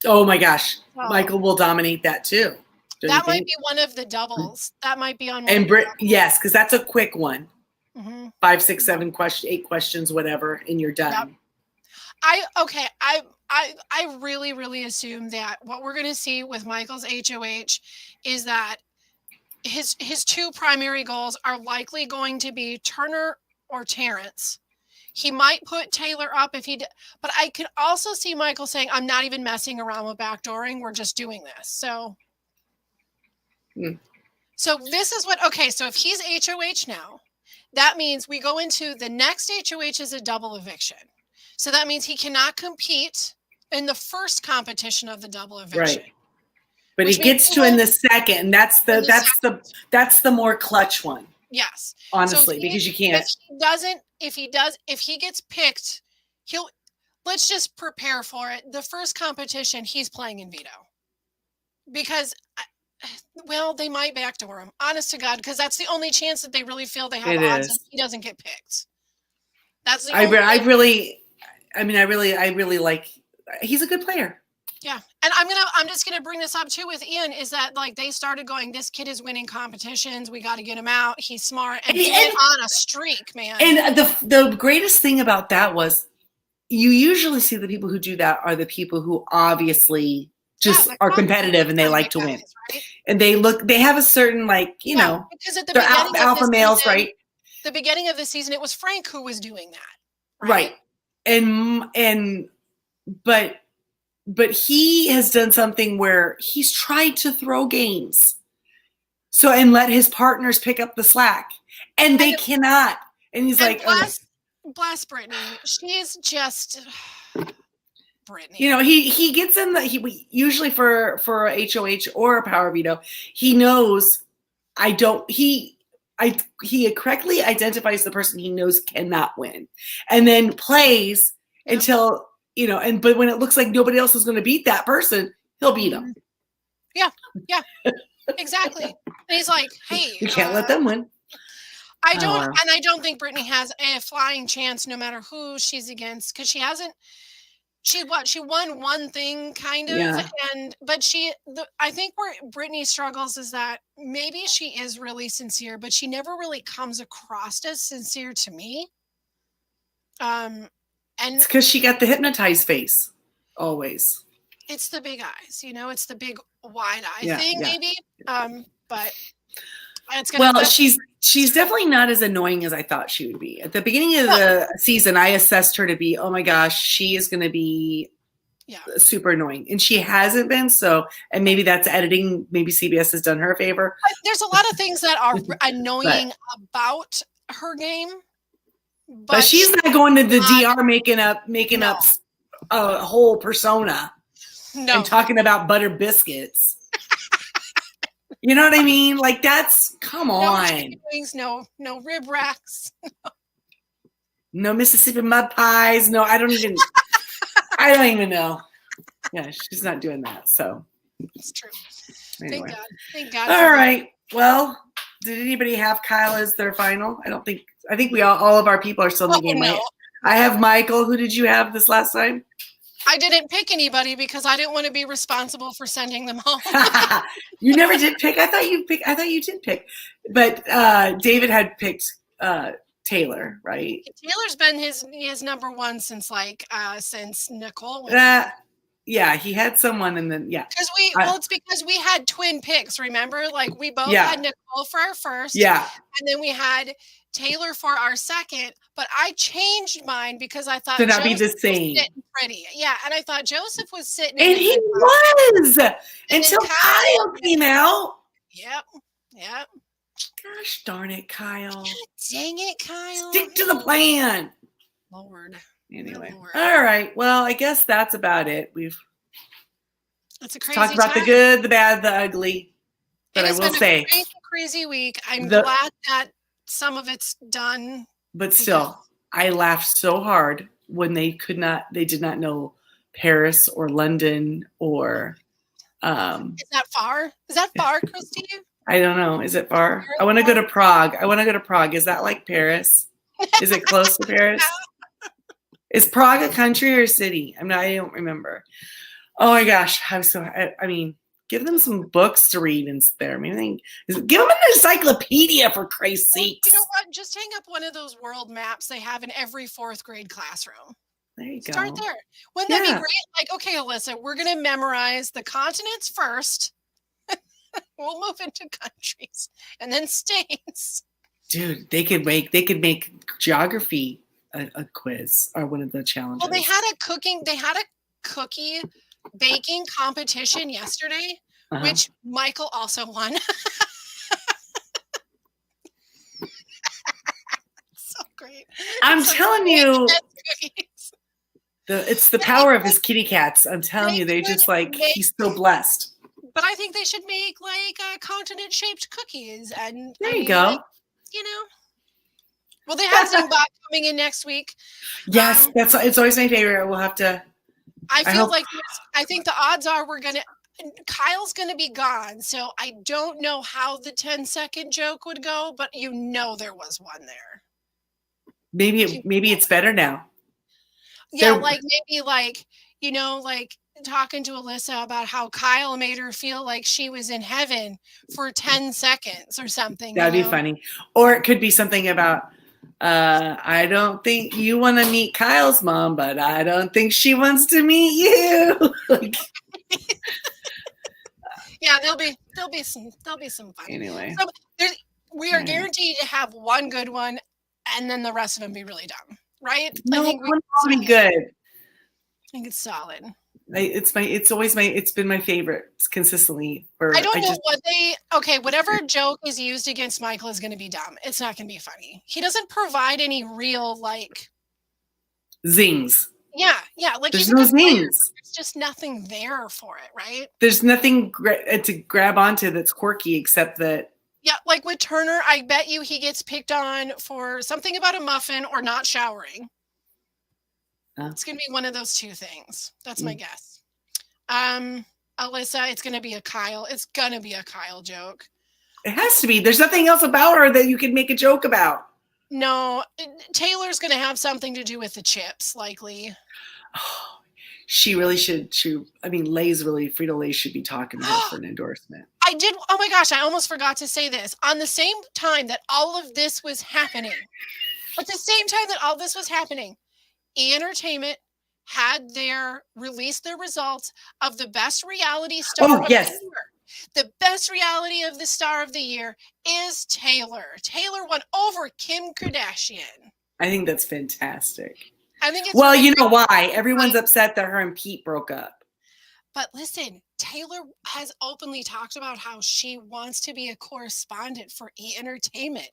Oh my gosh. Oh. Michael will dominate that too. That might be one of the doubles. That might be on. And yes, because that's a quick one. Mm-hmm. 5, 6, 7 questions, 8 questions, whatever, and you're done. Yep. I really, really assume that what we're going to see with Michael's HOH is that his 2 primary goals are likely going to be Turner or Terrence. He might put Taylor up if but I could also see Michael saying, I'm not even messing around with backdooring. We're just doing this. So, so this is so if he's HOH now, that means we go into the next HOH is a double eviction. So that means he cannot compete in the first competition of the double eviction. Right. But he gets to in the second, and that's the more clutch one. Yes. Honestly, so because you can't. If he gets picked, let's just prepare for it. The first competition, he's playing in veto. Because, they might backdoor him. Honest to God, because that's the only chance that they really feel they have odds if he doesn't get picked. That's the only I really like, he's a good player. Yeah. And I'm just gonna bring this up too with Ian, is that like they started going, this kid is winning competitions, we got to get him out, he's smart, and he went on a streak, man. And the greatest thing about that was you usually see the people who do that are the people who obviously just are competitive and they like to win. Right? And they have a certain because at the beginning alpha males, season, right? The beginning of the season, it was Frank who was doing that. Right. But he has done something where he's tried to throw games. So, and let his partners pick up the slack. And they cannot. And he's like, bless Brittany. She is just Brittany. He gets in usually for a HOH or a power veto, he knows he correctly identifies the person he knows cannot win. And then plays until but when it looks like nobody else is going to beat that person, he'll beat them. Yeah, exactly. And he's like, "Hey, you can't let them win." I don't think Brittany has a flying chance, no matter who she's against, because she hasn't. She won one thing kind of, but I think where Brittany struggles is that maybe she is really sincere, but she never really comes across as sincere to me. And it's because she got the hypnotized face always. It's the big eyes, it's the big wide eye thing, maybe. But it's gonna she's definitely not as annoying as I thought she would be. At the beginning of the season, I assessed her to be, oh my gosh, she is gonna be super annoying. And she hasn't been, and maybe that's editing, maybe CBS has done her a favor. There's a lot of things that are annoying about her game. But she's not going to the DR making up a whole persona and talking about butter biscuits. You know what I mean? Like come on. No chicken wings, no rib racks. No Mississippi mud pies. No, I don't even know. Yeah, she's not doing that. So it's true. Anyway. Thank God. All right. Well, did anybody have Kyle as their final? I think we all of our people are still in the game, right? I have Michael. Who did you have this last time? I didn't pick anybody because I didn't want to be responsible for sending them home. You never did pick. I thought you did pick. But David had picked Taylor, right? Taylor's been his number one since Nicole. Yeah, he had someone, and then it's because we had twin picks. Remember, like we both had Nicole for our first, and then we had Taylor for our second. But I changed mine because I thought to not be the same. Pretty, and I thought Joseph was sitting, and he was until Kyle came out. Yep. Gosh darn it, Kyle! God dang it, Kyle! Stick to the plan, Lord. Anyway, all right. Well, I guess that's about it. It's a crazy talked about the good, the bad, the ugly. But I will say, crazy week. I'm glad that some of it's done. But still, I laughed so hard when they did not know Paris or London or. Is that far? Is that far, Christy? I don't know. Is it far? I want to go to Prague. Is that like Paris? Is it close to Paris? Is Prague a country or a city? I don't remember. Oh my gosh. Give them some books to read in there. Maybe give them an encyclopedia, for Christ's Well, sakes. you know what? Just hang up one of those world maps they have in every 4th grade classroom. There you go. Start there. Wouldn't that be great? Like, okay, Alyssa, we're going to memorize the continents first. We'll move into countries and then states. Dude, they could make geography a quiz or one of the challenges. Well, they had a cookie baking competition yesterday, which Michael also won. So great. I'm telling you, it's the power of his kitty cats. I'm telling you, they just he's so blessed. But I think they should make continent-shaped cookies, and there you go. Well, they have Zingbot coming in next week. Yes, it's always my favorite. We'll have to. I think the odds are Kyle's gonna be gone, so I don't know how the 10-second joke would go, but there was one there. Maybe it's better now. Yeah, talking to Alyssa about how Kyle made her feel like she was in heaven for 10 seconds or something. That'd be funny. Or it could be something about, I don't think you want to meet Kyle's mom, but I don't think she wants to meet you. Yeah, there'll be some fun. Anyway. So we are guaranteed to have one good one, and then the rest of them be really dumb, right? No, I think one will be good. I think it's solid. It's been my favorite consistently. Whatever joke is used against Michael is going to be dumb. It's not going to be funny. He doesn't provide any real zings. Yeah. There's no zings. There's just nothing there for it, right? There's nothing to grab onto that's quirky except that. Yeah, like with Turner, I bet you he gets picked on for something about a muffin or not showering. It's going to be one of those two things. That's my guess. Alyssa, it's going to be a Kyle. It's going to be a Kyle joke. It has to be. There's nothing else about her that you could make a joke about. No, Taylor's going to have something to do with the chips, likely. Oh, she really should. Frito-Lay should be talking to her for an endorsement. I did. Oh my gosh, I almost forgot to say this. On the same time that all of this was happening, E! Entertainment had released their results of the best reality star of the year. The best reality of the star of the year is Taylor. Taylor won over Kim Kardashian. I think that's fantastic. I think it's you know why? Everyone's upset that her and Pete broke up. But listen, Taylor has openly talked about how she wants to be a correspondent for E! Entertainment.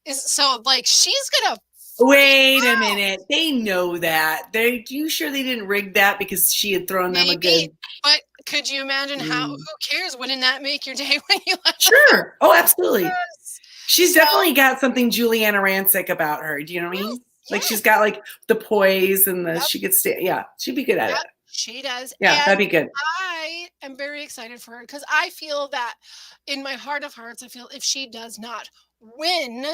So she's gonna. Wait a minute. They know that. You sure they didn't rig that because she had thrown them a good... But could you imagine who cares? Wouldn't that make your day when you left? Sure. Oh, absolutely. Yes. She's definitely got something Juliana Rancic about her. Do you know what I mean? Yes. She's got the poise and she could stay. Yeah, she'd be good at it. She does. Yeah, that'd be good. I am very excited for her because I feel that in my heart of hearts, I feel if she does not win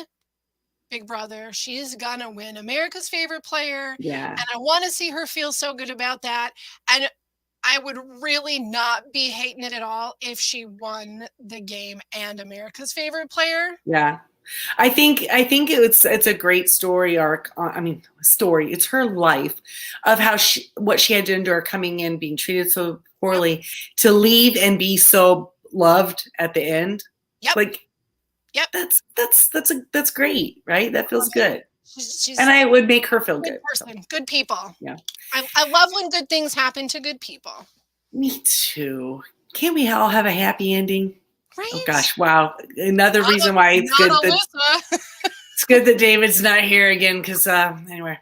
Big Brother, she's gonna win America's Favorite Player. Yeah. And I want to see her feel so good about that. And I would really not be hating it at all if she won the game and America's Favorite Player. Yeah. I think it's a great story arc. Story. It's her life of how what she had to endure coming in, being treated so poorly, to leave and be so loved at the end. Yep. Yep. That's great, right? That feels good. And I would make her feel good. Person, so. Good people. Yeah. I love when good things happen to good people. Me too. Can't we all have a happy ending? Right. Oh gosh, wow. Another reason why it's good that it's good that David's not here again because anyway.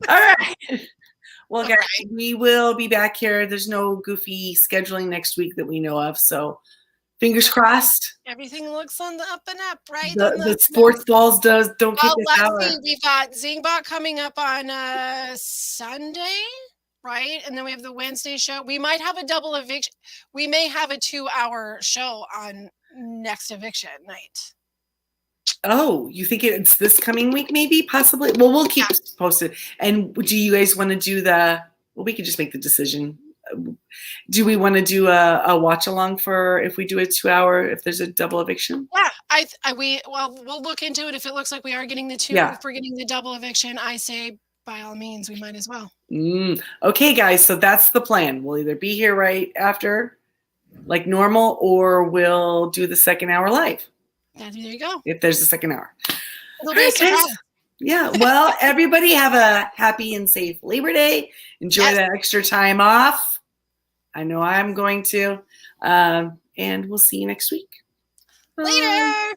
All right. Well, guys, we will be back here. There's no goofy scheduling next week that we know of, so fingers crossed. Everything looks on the up and up, right? The sports balls don't kick us out. We've got Zingbot coming up on Sunday, right? And then we have the Wednesday show. We might have a double eviction. We may have a 2-hour show on next eviction night. Oh, you think it's this coming week? Maybe, possibly. Well, we'll keep posted. And do you guys want to do we could just make the decision do we want to do a watch along for if we do a 2 hour, if there's a double eviction? Yeah, we'll look into it. If it looks like we are getting the 2, Yeah. if we're getting the double eviction, I say by all means, we might as well. Okay, guys, so that's the plan. We'll either be here right after, like normal, or we'll do the second hour live. There you go. If there's a second hour. It'll be a surprise. Yeah, well, everybody have a happy and safe Labor Day. Enjoy that extra time off. I know I'm going to. And we'll see you next week. Bye. Later.